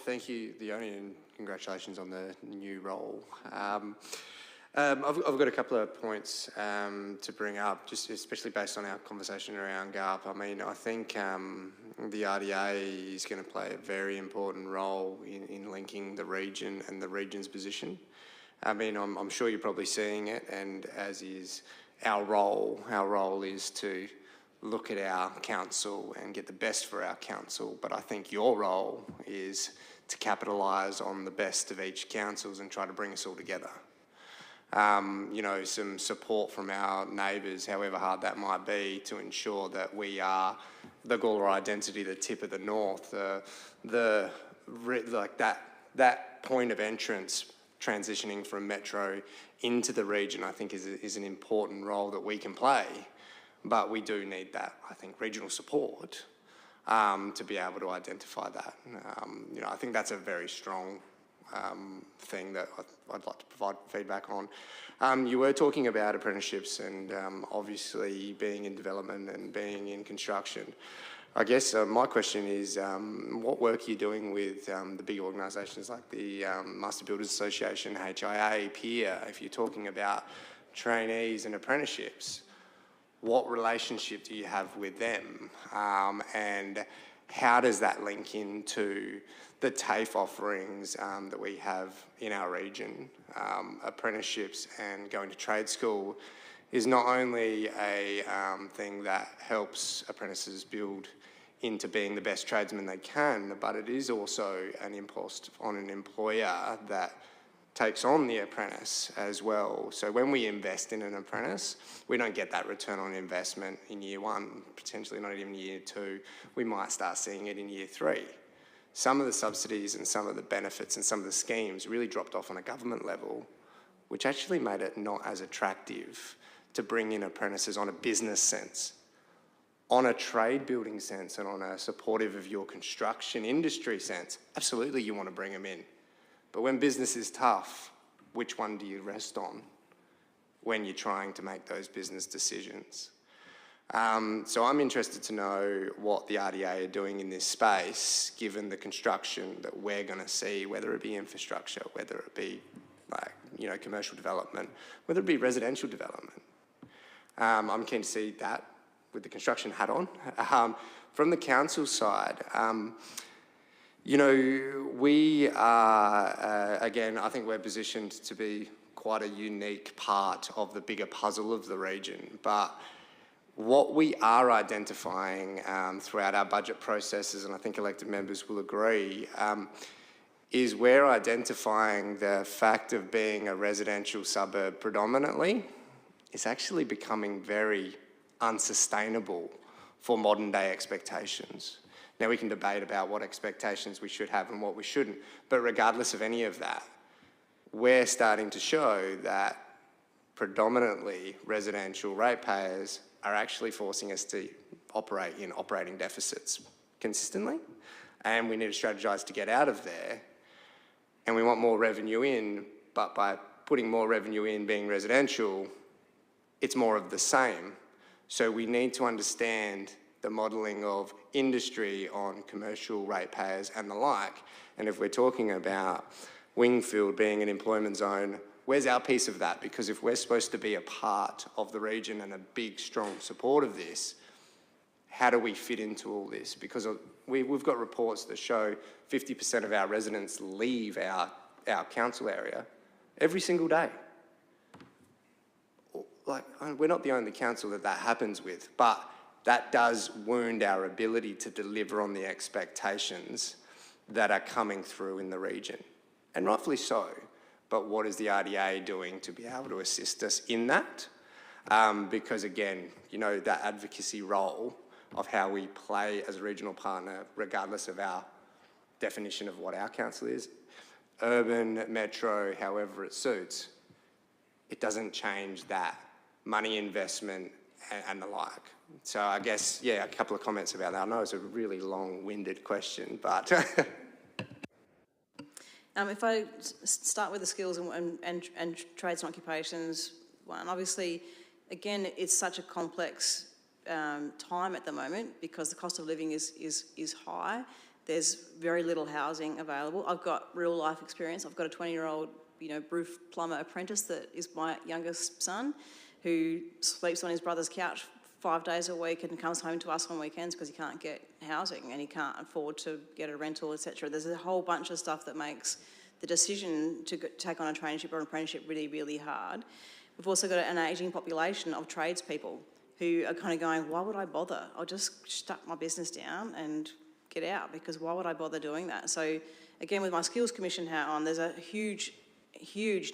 Thank you, Leonie, and congratulations on the new role. I've got a couple of points to bring up, just especially based on our conversation around GARP. I mean, I think the RDA is going to play a very important role in linking the region and the region's position. I mean, I'm sure you're probably seeing it, and as is our role. Our role is to look at our council and get the best for our council, but I think your role is to capitalise on the best of each councils and try to bring us all together. Some support from our neighbours, however hard that might be, to ensure that we are the Gawler identity, the tip of the north, that point of entrance transitioning from metro into the region, I think is an important role that we can play. But we do need that, I think, regional support to be able to identify that. I think that's a very strong thing that I'd like to provide feedback on. You were talking about apprenticeships and obviously being in development and being in construction. I guess my question is, what work are you doing with the big organisations like the Master Builders Association, HIA, PEER, if you're talking about trainees and apprenticeships? What relationship do you have with them? And how does that link into the TAFE offerings that we have in our region? Apprenticeships and going to trade school is not only a thing that helps apprentices build into being the best tradesmen they can, but it is also an impost on an employer that takes on the apprentice as well. So when we invest in an apprentice, we don't get that return on investment in year one, potentially not even year two. We might start seeing it in year three. Some of the subsidies and some of the benefits and some of the schemes really dropped off on a government level, which actually made it not as attractive to bring in apprentices on a business sense. On a trade building sense and on a supportive of your construction industry sense, absolutely you want to bring them in. But when business is tough, which one do you rest on when you're trying to make those business decisions? So I'm interested to know what the RDA are doing in this space, given the construction that we're going to see, whether it be infrastructure, whether it be commercial development, whether it be residential development. I'm keen to see that with the construction hat on. From the council side, we are, again, I think we're positioned to be quite a unique part of the bigger puzzle of the region. But what we are identifying throughout our budget processes, and I think elected members will agree, is we're identifying the fact of being a residential suburb predominantly is actually becoming very unsustainable for modern day expectations. Now we can debate about what expectations we should have and what we shouldn't, but regardless of any of that, we're starting to show that predominantly residential ratepayers are actually forcing us to operate in operating deficits consistently, and we need to strategise to get out of there. And we want more revenue in, but by putting more revenue in being residential, it's more of the same. So we need to understand the modelling of industry on commercial ratepayers and the like. And if we're talking about Wingfield being an employment zone, where's our piece of that? Because if we're supposed to be a part of the region and a big, strong support of this, how do we fit into all this? Because we've got reports that show 50% of our residents leave our council area every single day. Like, we're not the only council that happens with, but that does wound our ability to deliver on the expectations that are coming through in the region. And rightfully so. But what is the RDA doing to be able to assist us in that? Because again, that advocacy role of how we play as a regional partner, regardless of our definition of what our council is, urban, metro, however it suits, it doesn't change that money investment and the like. So I guess, a couple of comments about that. I know it's a really long-winded question, but... If I start with the skills and trades and occupations one, obviously, again, it's such a complex time at the moment because the cost of living is high. There's very little housing available. I've got real life experience. I've got a 20-year-old, roof plumber apprentice that is my youngest son, who sleeps on his brother's couch 5 days a week and comes home to us on weekends because he can't get housing and he can't afford to get a rental, etc. There's a whole bunch of stuff that makes the decision to take on a traineeship or an apprenticeship really, really hard. We've also got an ageing population of tradespeople who are kind of going, why would I bother? I'll just shut my business down and get out, because why would I bother doing that? So again, with my Skills Commission hat on, there's a huge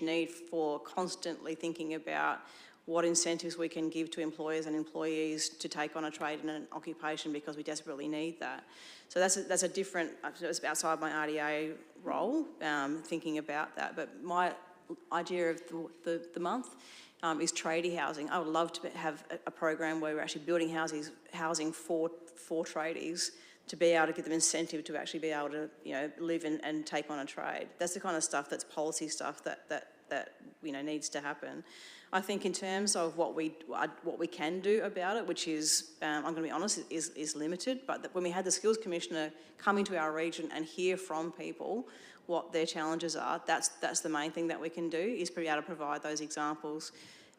need for constantly thinking about what incentives we can give to employers and employees to take on a trade and an occupation, because we desperately need that. So that's a different, it's outside my RDA role, thinking about that. But my idea of the month is tradie housing. I would love to have a program where we're actually building housing for tradies to be able to give them incentive to actually be able to live and take on a trade. That's the kind of stuff that's policy stuff that needs to happen. I think in terms of what we can do about it, which is, I'm going to be honest, is limited, but when we had the Skills Commissioner come into our region and hear from people what their challenges are, that's the main thing that we can do, is be able to provide those examples.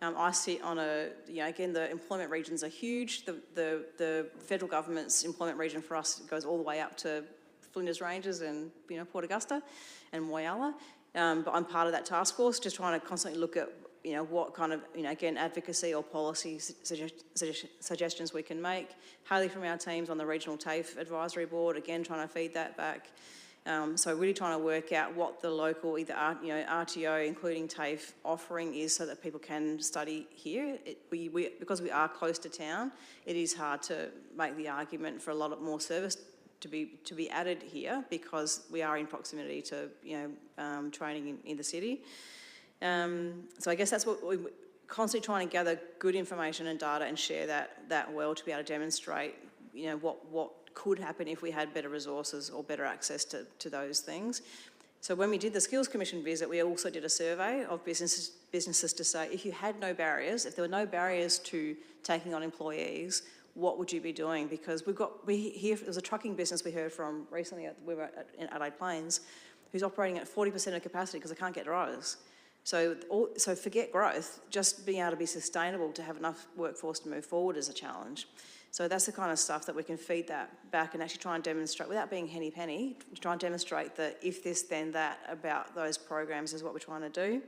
I sit on again, the employment regions are huge. The federal government's employment region for us goes all the way up to Flinders Ranges and Port Augusta and Moyalla. But I'm part of that task force, just trying to constantly look at what kind of, again, advocacy or policy suggestions we can make. Haley from our team's on the Regional TAFE Advisory Board, again, trying to feed that back. So really trying to work out what the local, either RTO, including TAFE, offering is so that people can study here. Because we are close to town, it is hard to make the argument for a lot more service to be added here, because we are in proximity to training in the city. So I guess that's what we're constantly trying to gather good information and data and share that well to be able to demonstrate, what could happen if we had better resources or better access to those things. So when we did the Skills Commission visit, we also did a survey of businesses to say, if you had no barriers, if there were no barriers to taking on employees, what would you be doing? Because there was a trucking business we heard from recently, we were in Adelaide Plains, who's operating at 40% of capacity because they can't get drivers. So forget growth, just being able to be sustainable to have enough workforce to move forward is a challenge. So that's the kind of stuff that we can feed that back and actually try and demonstrate, without being henny-penny, try and demonstrate that if this, then that about those programs is what we're trying to do.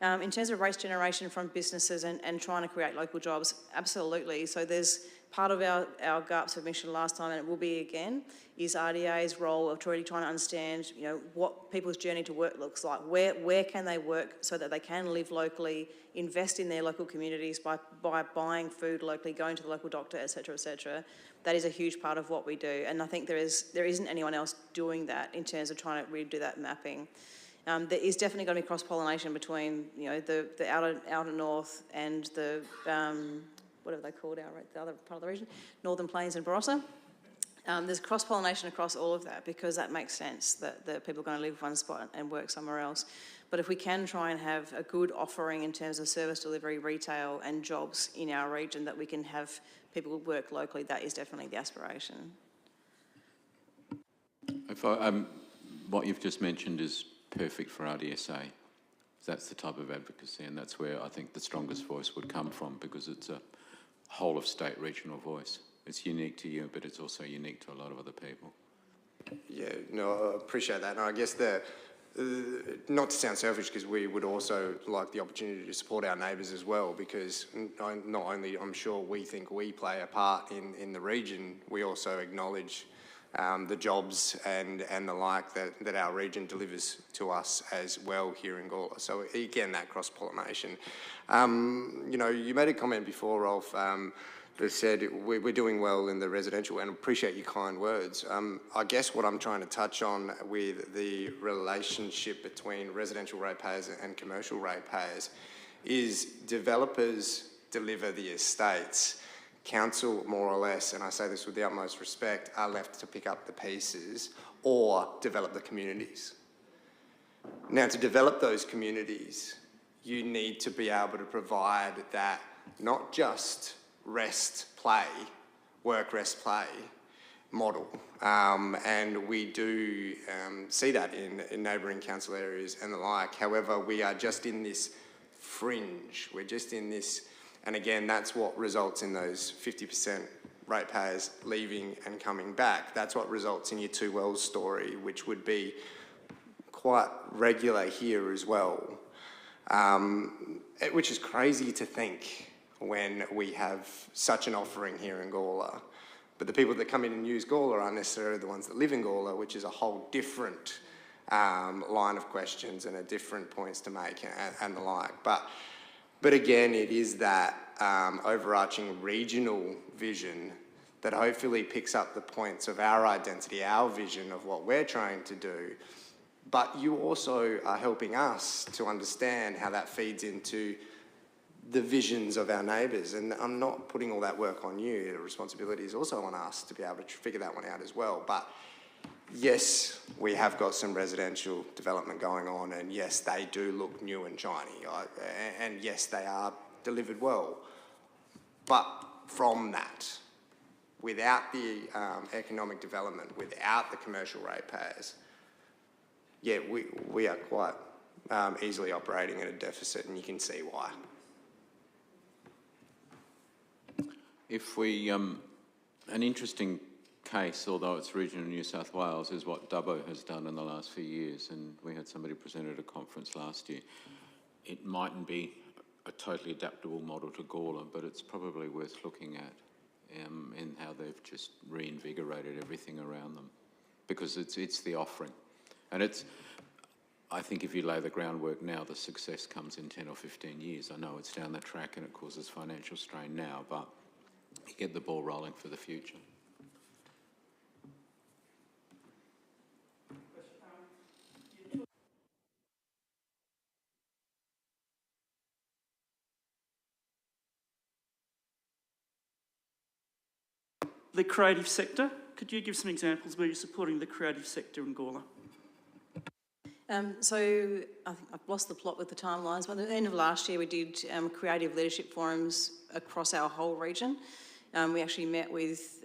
In terms of race generation from businesses and trying to create local jobs, absolutely. So there's part of our GARP submission last time, and it will be again, is RDA's role of really trying to understand, you know, what people's journey to work looks like. Where can they work so that they can live locally, invest in their local communities by buying food locally, going to the local doctor, et cetera, et cetera. That is a huge part of what we do. And I think there isn't anyone else doing that in terms of trying to really do that mapping. There is definitely going to be cross-pollination between, you know, the outer north and the, whatever they called the other part of the region, Northern Plains and Barossa. There's cross-pollination across all of that because that makes sense that the people are going to live one spot and work somewhere else. But if we can try and have a good offering in terms of service delivery, retail and jobs in our region, that we can have people work locally, that is definitely the aspiration. What you've just mentioned is perfect for RDSA. That's the type of advocacy, and that's where I think the strongest voice would come from, because it's a whole of state regional voice. It's unique to you, but it's also unique to a lot of other people. Yeah, no, I appreciate that. And I guess not to sound selfish, because we would also like the opportunity to support our neighbours as well, because not only I'm sure we think we play a part in the region, we also acknowledge the jobs and the like that our region delivers to us as well here in Gawler. So again, that cross-pollination. You know, you made a comment before, Rolf, that said we're doing well in the residential, and appreciate your kind words. I guess what I'm trying to touch on with the relationship between residential ratepayers and commercial ratepayers is developers deliver the estates. Council, more or less, and I say this with the utmost respect, are left to pick up the pieces or develop the communities. Now, to develop those communities, you need to be able to provide that not just rest, play, work, rest, play model. And we do see that in neighbouring council areas and the like. However, we are just in this fringe. We're just in this. And again, that's what results in those 50% ratepayers leaving and coming back. That's what results in your Two Wells story, which would be quite regular here as well, which is crazy to think when we have such an offering here in Gawler. But the people that come in and use Gawler aren't necessarily the ones that live in Gawler, which is a whole different line of questions and a different points to make and the like. But again, it is that overarching regional vision that hopefully picks up the points of our identity, our vision of what we're trying to do. But you also are helping us to understand how that feeds into the visions of our neighbours. And I'm not putting all that work on you. The responsibility is also on us to be able to figure that one out as well. But yes, we have got some residential development going on, and yes, they do look new and shiny, and yes, they are delivered well. But from that, without the economic development, without the commercial ratepayers, yeah, we are quite easily operating at a deficit, and you can see why. If we, an interesting case, although it's regional New South Wales, is what Dubbo has done in the last few years, and we had somebody present at a conference last year. It mightn't be a totally adaptable model to Gawler, but it's probably worth looking at in how they've just reinvigorated everything around them, because it's the offering. And I think if you lay the groundwork now, the success comes in 10 or 15 years. I know it's down the track and it causes financial strain now, but you get the ball rolling for the future. The creative sector, could you give some examples where you're supporting the creative sector in Gawler? So I think I've lost the plot with the timelines, but at the end of last year we did creative leadership forums across our whole region. We actually met with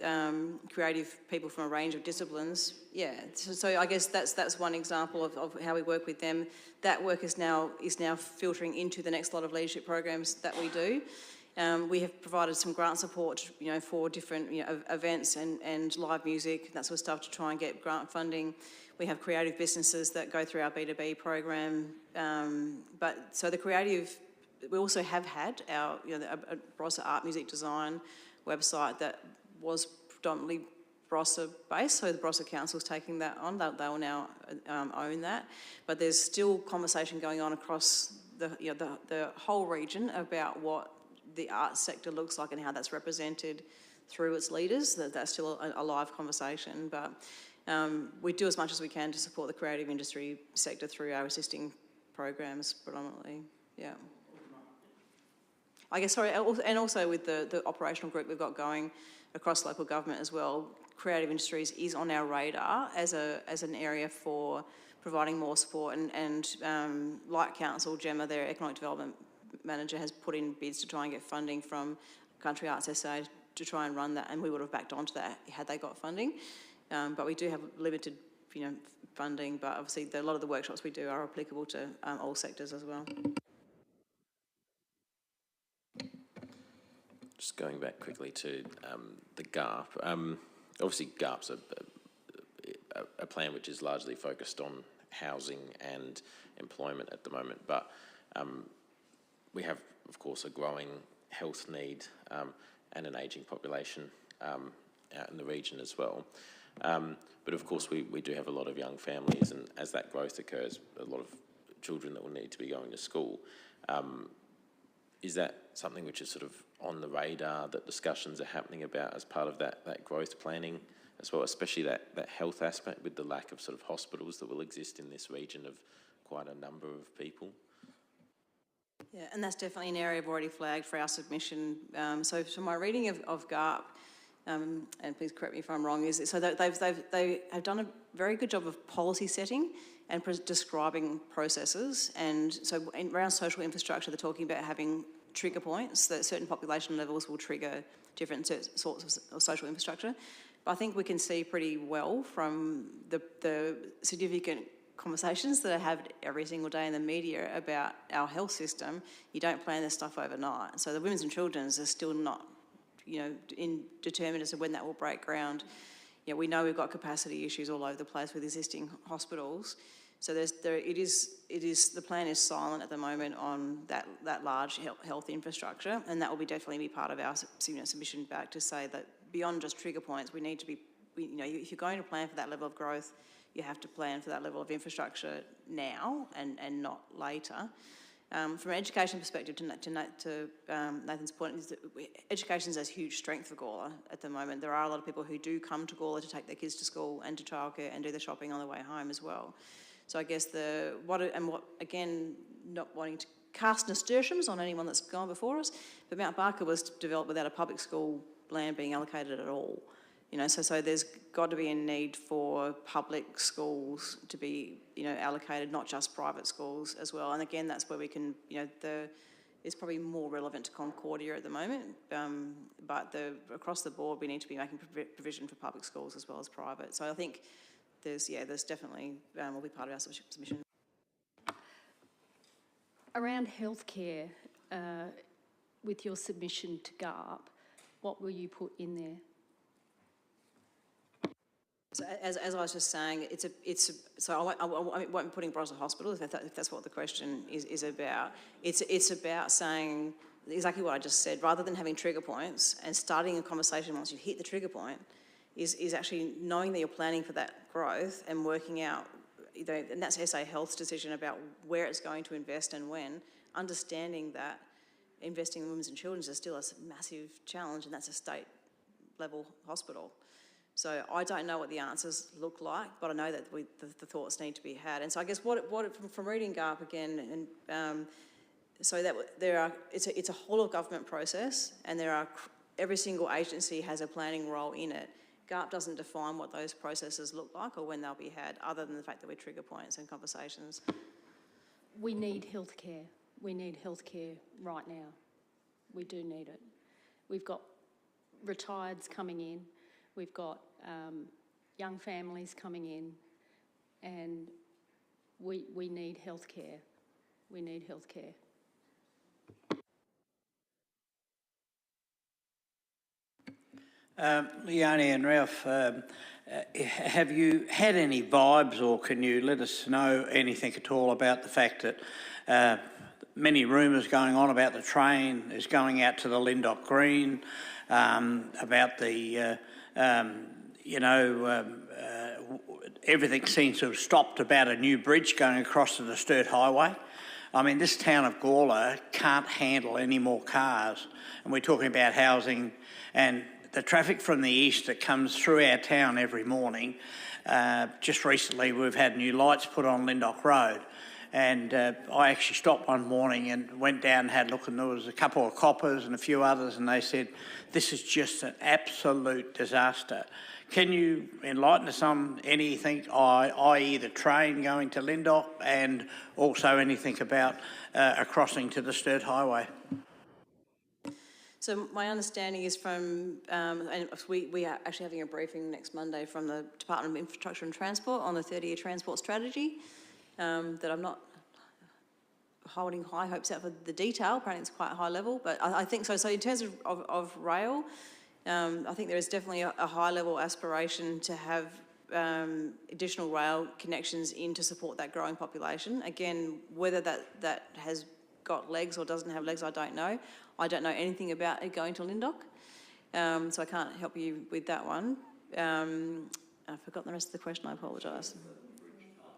creative people from a range of disciplines. Yeah, so I guess that's one example of how we work with them. That work is now filtering into the next lot of leadership programs that we do. We have provided some grant support, for different events and live music, that sort of stuff, to try and get grant funding. We have creative businesses that go through our B2B program. But so the creative, we also have had our, a Barossa art music design website that was predominantly Barossa based, so the Barossa Council's taking that on. They will now own that. But there's still conversation going on across the whole region about what the arts sector looks like and how that's represented through its leaders. That's still a live conversation, but we do as much as we can to support the creative industry sector through our assisting programs predominantly, yeah. I guess, sorry, and also with the operational group we've got going across local government as well, creative industries is on our radar as an area for providing more support, and like Council, Gemma, their economic development manager, has put in bids to try and get funding from Country Arts SA to try and run that, and we would have backed onto that had they got funding. But we do have limited, funding, but obviously a lot of the workshops we do are applicable to all sectors as well. Just going back quickly to the GARP. Obviously, GARP's a plan which is largely focused on housing and employment at the moment, but we have, of course, a growing health need and an ageing population out in the region as well. But of course, we do have a lot of young families, and as that growth occurs, a lot of children that will need to be going to school. Is that something which is sort of on the radar, that discussions are happening about as part of that growth planning as well, especially that health aspect with the lack of sort of hospitals that will exist in this region of quite a number of people? Yeah, and that's definitely an area I've already flagged for our submission. So from my reading of GARP, and please correct me if I'm wrong, is so that they have done a very good job of policy setting and describing processes. And so around social infrastructure, they're talking about having trigger points, that certain population levels will trigger different sorts of social infrastructure. But I think we can see pretty well from the significant conversations that I have every single day in the media about our health system, you don't plan this stuff overnight. So the women's and children's are still not, determined as to when that will break ground. We know we've got capacity issues all over the place with existing hospitals. So the plan is silent at the moment on that large health infrastructure, and that will definitely be part of our submission back to say that beyond just trigger points, we need to be, if you're going to plan for that level of growth, you have to plan for that level of infrastructure now and not later. From an education perspective, to Nathan's point, is that education is a huge strength for Gawler at the moment. There are a lot of people who do come to Gawler to take their kids to school and to childcare and do the shopping on the way home as well. So I guess again, not wanting to cast nasturtiums on anyone that's gone before us, but Mount Barker was developed without a public school land being allocated at all. So there's got to be a need for public schools to be, allocated, not just private schools as well. And again, that's where we can, it's probably more relevant to Concordia at the moment, but across the board, we need to be making provision for public schools as well as private. So I think there's definitely, will be part of our submission. Around healthcare, with your submission to GARP, what will you put in there? So as I was just saying, I won't be putting Barossa Hospital if that's what the question is about. It's about saying exactly what I just said. Rather than having trigger points and starting a conversation once you've hit the trigger point, is actually knowing that you're planning for that growth and working out, and that's SA Health's decision about where it's going to invest and when, understanding that investing in women's and children's is still a massive challenge, and that's a state level hospital. So I don't know what the answers look like, but I know that the thoughts need to be had. And so I guess from reading GARP again, and so that it's a whole of government process, and every single agency has a planning role in it. GARP doesn't define what those processes look like or when they'll be had, other than the fact that we trigger points and conversations. We need healthcare. We need healthcare right now. We do need it. We've got retireds coming in. We've got young families coming in, and we need healthcare. We need healthcare. Leonie and Ralph, have you had any vibes, or can you let us know anything at all about the fact that many rumours going on about the train is going out to the Linddock Green, about the, everything seems to have stopped about a new bridge going across to the Sturt Highway. I mean, this town of Gawler can't handle any more cars, and we're talking about housing and the traffic from the east that comes through our town every morning. Just recently we've had new lights put on Linddock Road, and I actually stopped one morning and went down and had a look, and there was a couple of coppers and a few others, and they said this is just an absolute disaster. Can you enlighten us on anything, i.e. the train going to Linddock, and also anything about a crossing to the Sturt Highway? So my understanding is from, and we are actually having a briefing next Monday from the Department of Infrastructure and Transport on the 30-year transport strategy, that I'm not holding high hopes out for the detail. Apparently it's quite high level, but I think so. So in terms of rail, I think there is definitely a high level aspiration to have additional rail connections in to support that growing population. Again, whether that has got legs or doesn't have legs, I don't know. I don't know anything about it going to Linddock, so I can't help you with that one. I've forgotten the rest of the question, I apologise.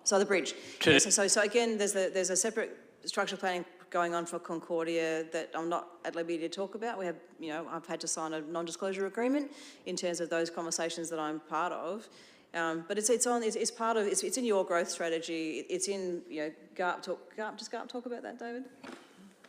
So the bridge. Yeah, so again, there's a separate structural planning going on for Concordia that I'm not at liberty to talk about. We have, I've had to sign a non-disclosure agreement in terms of those conversations that I'm part of. But it's in your growth strategy. It's in GARP talk. Does GARP talk about that, David?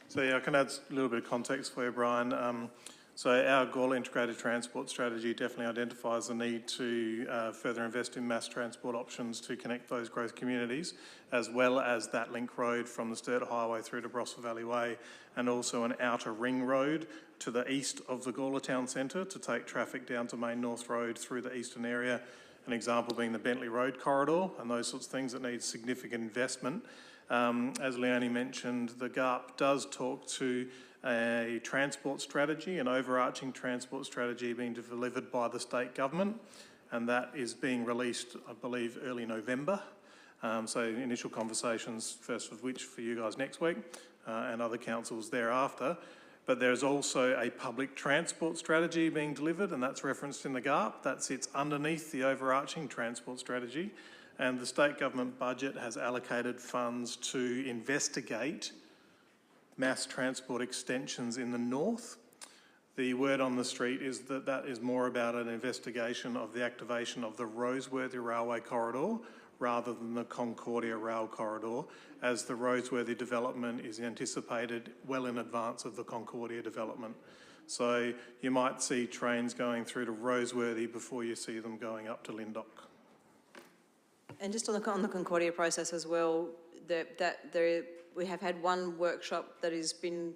So yeah, I can add a little bit of context for you, Brian. So our Gawler integrated transport strategy definitely identifies the need to further invest in mass transport options to connect those growth communities, as well as that link road from the Sturt Highway through to Barossa Valley Way, and also an outer ring road to the east of the Gawler town centre to take traffic down to Main North Road through the eastern area. An example being the Bentley Road corridor and those sorts of things that need significant investment. As Leonie mentioned, the GARP does talk to a transport strategy, an overarching transport strategy being delivered by the state government, and that is being released, I believe, early November. So initial conversations, first of which for you guys next week, and other councils thereafter. But there's also a public transport strategy being delivered, and that's referenced in the GARP. That sits underneath the overarching transport strategy. And the state government budget has allocated funds to investigate mass transport extensions in the north. The word on the street is that that is more about an investigation of the activation of the Roseworthy Railway corridor rather than the Concordia Rail corridor, as the Roseworthy development is anticipated well in advance of the Concordia development. So you might see trains going through to Roseworthy before you see them going up to Linddock. And just on the Concordia process as well, we have had one workshop that has been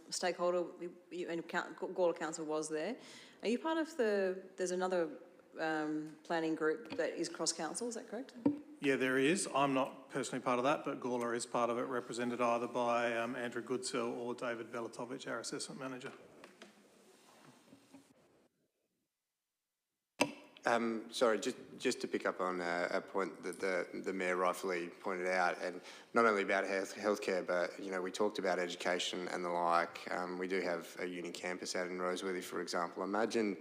stakeholder, and Gawler Council was there. Are you part of there's another planning group that is cross-council, is that correct? Yeah, there is. I'm not personally part of that, but Gawler is part of it, represented either by Andrew Goodsell or David Belatovich, our assessment manager. Sorry, just to pick up on a point that the Mayor rightfully pointed out, and not only about healthcare, but we talked about education and the like. We do have a uni campus out in Roseworthy, for example. Imagine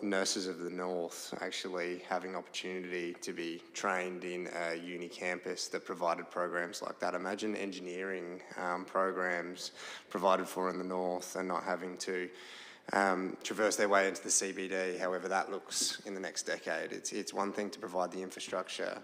nurses of the north actually having opportunity to be trained in a uni campus that provided programs like that. Imagine engineering programs provided for in the north and not having to traverse their way into the CBD, however that looks in the next decade. It's one thing to provide the infrastructure,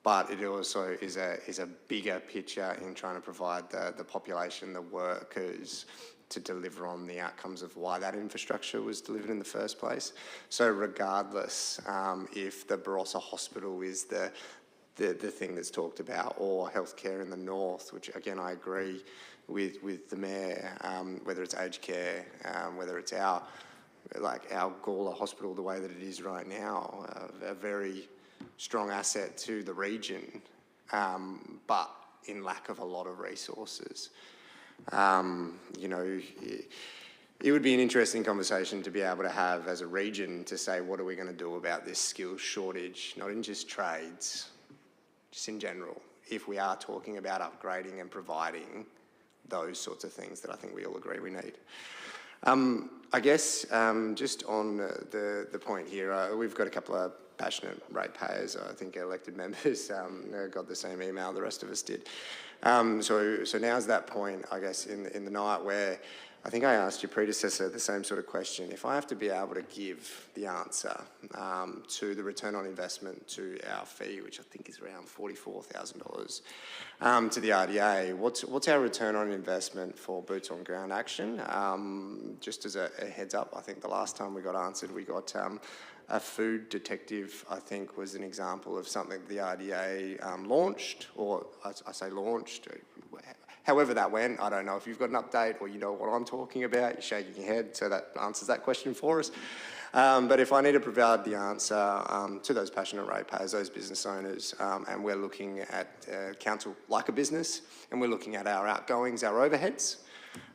but it also is a bigger picture in trying to provide the population, the workers, to deliver on the outcomes of why that infrastructure was delivered in the first place. So regardless if the Barossa Hospital is the thing that's talked about, or healthcare in the north, which again I agree with the Mayor, whether it's aged care, whether it's our Gawler Hospital the way that it is right now, a very strong asset to the region, but in lack of a lot of resources. You know, it would be an interesting conversation to be able to have as a region to say, what are we going to do about this skills shortage, not in just trades, just in general, if we are talking about upgrading and providing those sorts of things that I think we all agree we need. I guess just on the point here, we've got a couple of passionate ratepayers. I think elected members got the same email the rest of us did. So now's that point, I guess, in the night where I think I asked your predecessor the same sort of question. If I have to be able to give the answer to the return on investment to our fee, which I think is around $44,000, to the RDA, what's our return on investment for boots on ground action? Just as a heads up, I think the last time we got answered, we got a food detective, I think, was an example of something the RDA launched, or I say launched, however that went. I don't know if you've got an update or you know what I'm talking about. You're shaking your head, so that answers that question for us. But if I need to provide the answer to those passionate ratepayers, those business owners, and we're looking at council like a business, and we're looking at our outgoings, our overheads,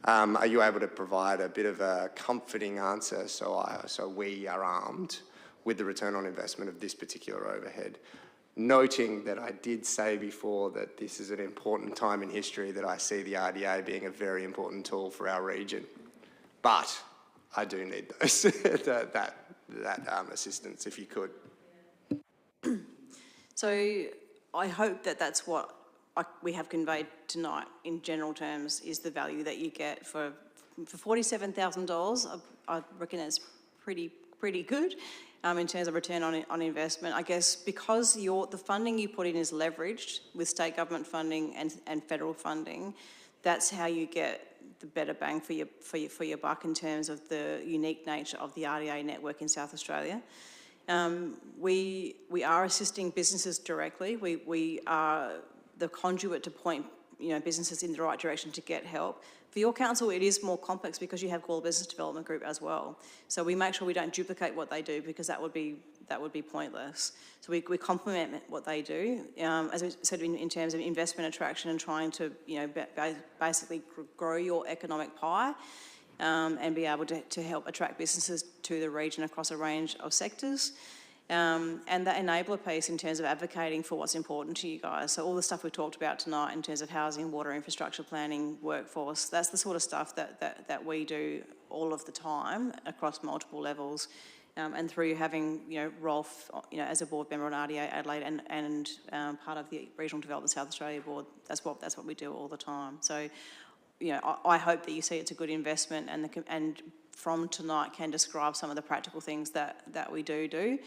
are you able to provide a bit of a comforting answer so we are armed with the return on investment of this particular overhead? Noting that I did say before that this is an important time in history, that I see the RDA being a very important tool for our region. But I do need those, that assistance, if you could. So I hope that that's what we have conveyed tonight in general terms, is the value that you get for $47,000. I reckon it's pretty good. In terms of return on investment, I guess because the funding you put in is leveraged with state government funding and federal funding, that's how you get the better bang for your buck in terms of the unique nature of the RDA network in South Australia. We are assisting businesses directly. We are the conduit to point businesses in the right direction to get help. For your council, it is more complex because you have Gawler Business Development Group as well. So we make sure we don't duplicate what they do, because that would be pointless. So we complement what they do. As I said, in terms of investment attraction and trying to basically grow your economic pie, and be able to help attract businesses to the region across a range of sectors. And that enabler piece in terms of advocating for what's important to you guys. So all the stuff we've talked about tonight in terms of housing, water, infrastructure planning, workforce, that's the sort of stuff that we do all of the time across multiple levels. And through having Rolf as a board member on RDA Adelaide and part of the Regional Development South Australia board, that's what we do all the time. So I hope that you see it's a good investment, and from tonight can describe some of the practical things that we do.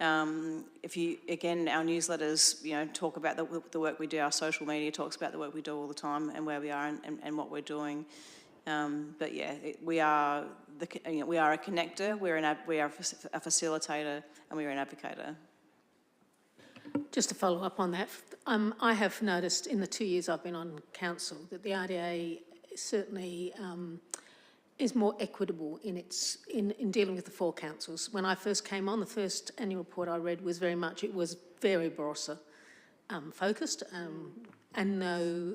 If you, again, our newsletters, talk about the work we do, our social media talks about the work we do all the time and where we are and what we're doing. But yeah, we are a connector, we are a facilitator, and we are an advocator. Just to follow up on that, I have noticed in the 2 years I've been on council that the RDA certainly is more equitable in dealing with the four councils. When I first came on, the first annual report I read was very Barossa focused, and no,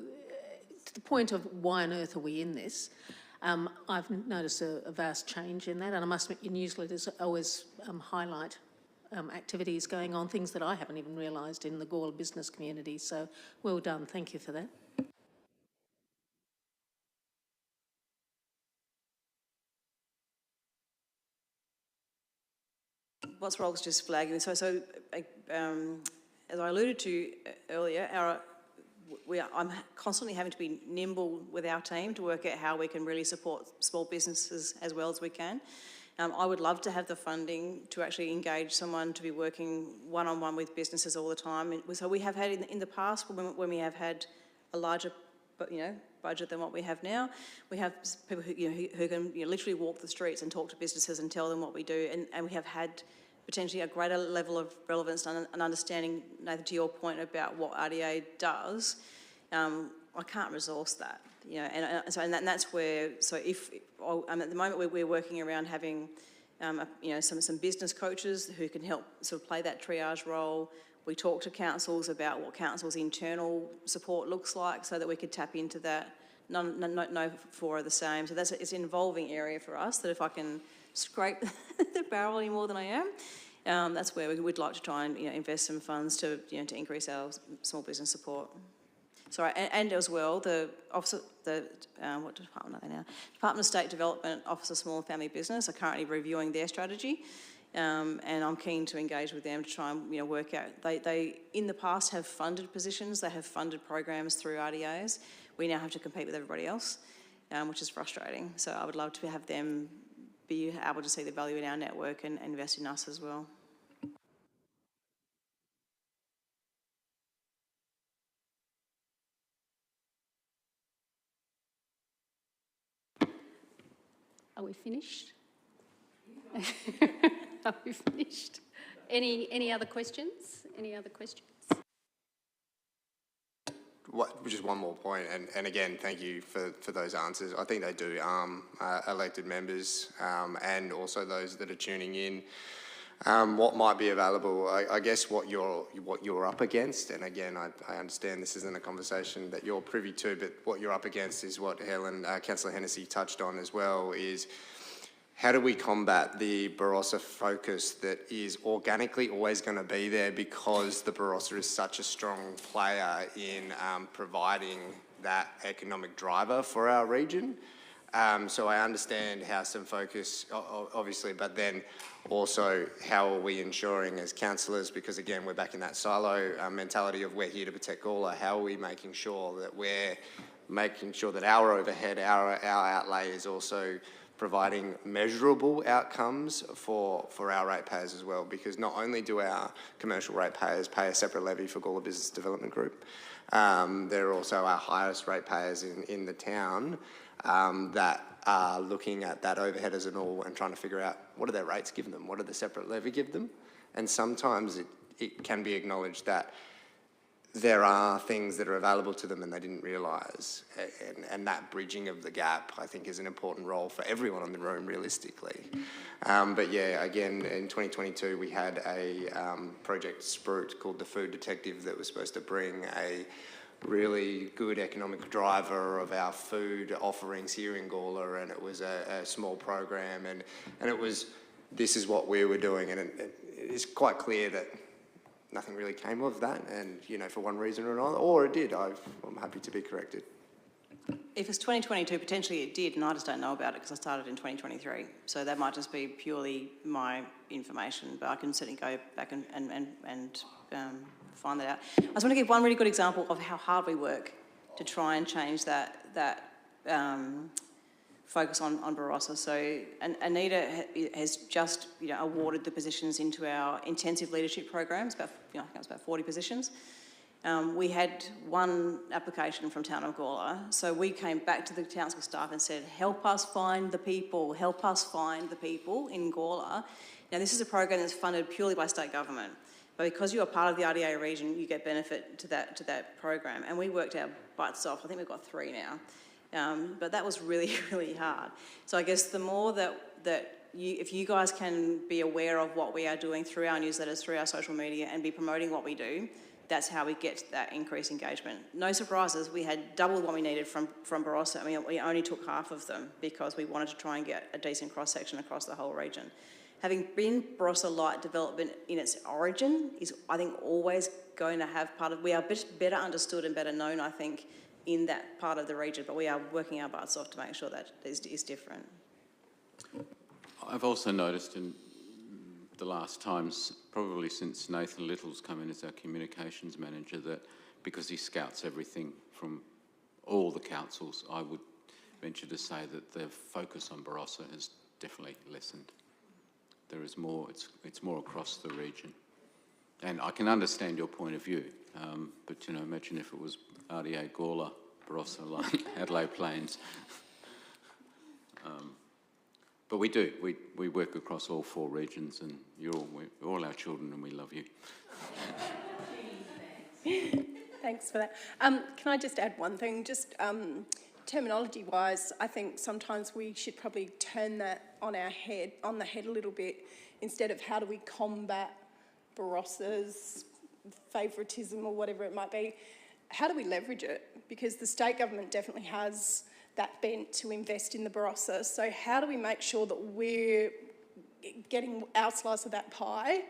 to the point of why on earth are we in this? I've noticed a vast change in that, and I must admit your newsletters always highlight activities going on, things that I haven't even realised in the Gawler business community. So well done, thank you for that. What's Rolf's just flagging, so as I alluded to earlier, I'm constantly having to be nimble with our team to work out how we can really support small businesses as well as we can. I would love to have the funding to actually engage someone to be working one-on-one with businesses all the time. So we have had in the past, when we have had a larger budget than what we have now. We have people who can literally walk the streets and talk to businesses and tell them what we do, and we have had potentially a greater level of relevance and understanding, Nathan, to your point about what RDA does. I can't resource that, and that's where. So if at the moment we're working around having, some business coaches who can help sort of play that triage role. We talk to councils about what councils' internal support looks like, so that we could tap into that. No four are the same. So it's an evolving area for us. That if I can scrape the barrel any more than I am, that's where we'd like to try and invest some funds to to increase our small business support. Sorry, and as well, what department are they now? Department of State Development Office of Small and Family Business are currently reviewing their strategy, and I'm keen to engage with them to try and work out. They in the past have funded positions, they have funded programs through RDAs. We now have to compete with everybody else, which is frustrating. So I would love to have them be able to see the value in our network and invest in us as well. Are we finished? Are we finished? Any other questions? Any other questions? Just one more point, and again, thank you for those answers. I think they do arm elected members and also those that are tuning in. What might be available, I guess what you're up against, and again, I understand this isn't a conversation that you're privy to, but what you're up against is what Councillor Hennessy touched on as well, is how do we combat the Barossa focus that is organically always going to be there, because the Barossa is such a strong player in providing that economic driver for our region. So I understand how some focus, obviously, but then also how are we ensuring as councillors, because again, we're back in that silo mentality of we're here to protect Gawler, how are we making sure that we're making sure that our overhead, our outlay is also providing measurable outcomes for our ratepayers as well, because not only do our commercial ratepayers pay a separate levy for Gawler Business Development Group, they're also our highest ratepayers in the town that are looking at that overhead as an all and trying to figure out what do their rates give them, what do the separate levy give them, and sometimes it can be acknowledged that there are things that are available to them and they didn't realise, and that bridging of the gap, I think, is an important role for everyone in the room, realistically. But yeah, again, in 2022 we had a Project Sprout called the Food Detective that was supposed to bring a really good economic driver of our food offerings here in Gawler, and it was a small program, and it was, this is what we were doing, and it is quite clear that nothing really came of that, and for one reason or another, or it did. I'm happy to be corrected. If it's 2022, potentially it did, and I just don't know about it because I started in 2023. So that might just be purely my information, but I can certainly go back and find that out. I just want to give one really good example of how hard we work to try and change that focus on Barossa. So Anita has just awarded the positions into our intensive leadership programs. I think it was about 40 positions. We had one application from Town of Gawler, so we came back to the council staff and said, help us find the people in Gawler. Now this is a program that's funded purely by state government, but because you are part of the RDA region, you get benefit to that program, and we worked our butts off. I think we've got 3 now. But that was really, really hard. So I guess the more if you guys can be aware of what we are doing through our newsletters, through our social media, and be promoting what we do, that's how we get that increased engagement. No surprises, we had double what we needed from Barossa. I mean, we only took half of them because we wanted to try and get a decent cross-section across the whole region. Having been Barossa light development in its origin is, I think, always going to have we are better understood and better known, I think, in that part of the region, but we are working our butts off to make sure that is different. I've also noticed in the last times, probably since Nathan Little's come in as our communications manager, that because he scouts everything from all the councils, I would venture to say that the focus on Barossa has definitely lessened. There is more, it's more across the region. And I can understand your point of view, but imagine if it was RDA Gawler Barossa line, Adelaide Plains. But we do. We work across all 4 regions, and you're all our children, and we love you. Thanks for that. Can I just add one thing? Just terminology-wise, I think sometimes we should probably turn that on the head a little bit, instead of how do we combat Barossa's favouritism or whatever it might be. How do we leverage it? Because the state government definitely has that bent to invest in the Barossa. So how do we make sure that we're getting our slice of that pie?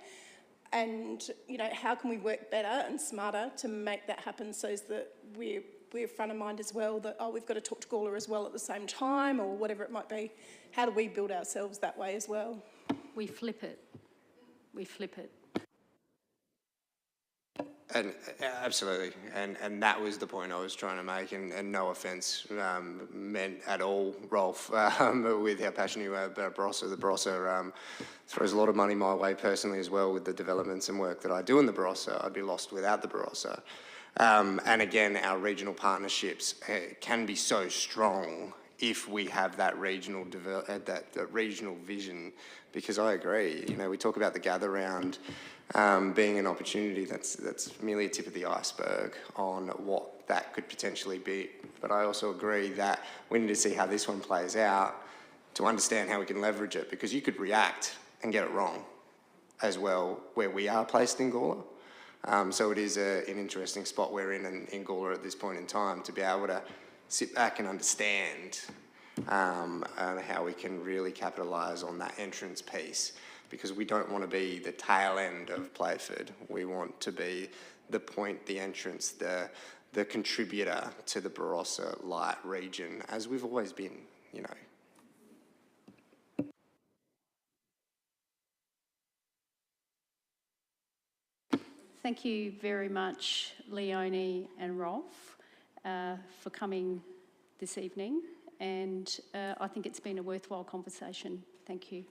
And, you know, how can we work better and smarter to make that happen, so that we're front of mind as well, that, oh, we've got to talk to Gawler as well at the same time, or whatever it might be. How do we build ourselves that way as well? We flip it. We flip it. And absolutely, and that was the point I was trying to make, and no offence meant at all, Rolf, with how passionate you are about Barossa. The Barossa throws a lot of money my way personally as well, with the developments and work that I do in the Barossa. I'd be lost without the Barossa. And again, our regional partnerships can be so strong if we have that regional that regional vision, because I agree. You know, we talk about the gather round being an opportunity that's merely a tip of the iceberg on what that could potentially be. But I also agree that we need to see how this one plays out to understand how we can leverage it, because you could react and get it wrong as well where we are placed in Gawler. So it is an interesting spot we're in Gawler at this point in time, to be able to sit back and understand how we can really capitalise on that entrance piece, because we don't want to be the tail end of Playford. We want to be the point, the entrance, the contributor to the Barossa Light region, as we've always been, you know. Thank you very much, Leonie and Rolf, for coming this evening, and I think it's been a worthwhile conversation. Thank you.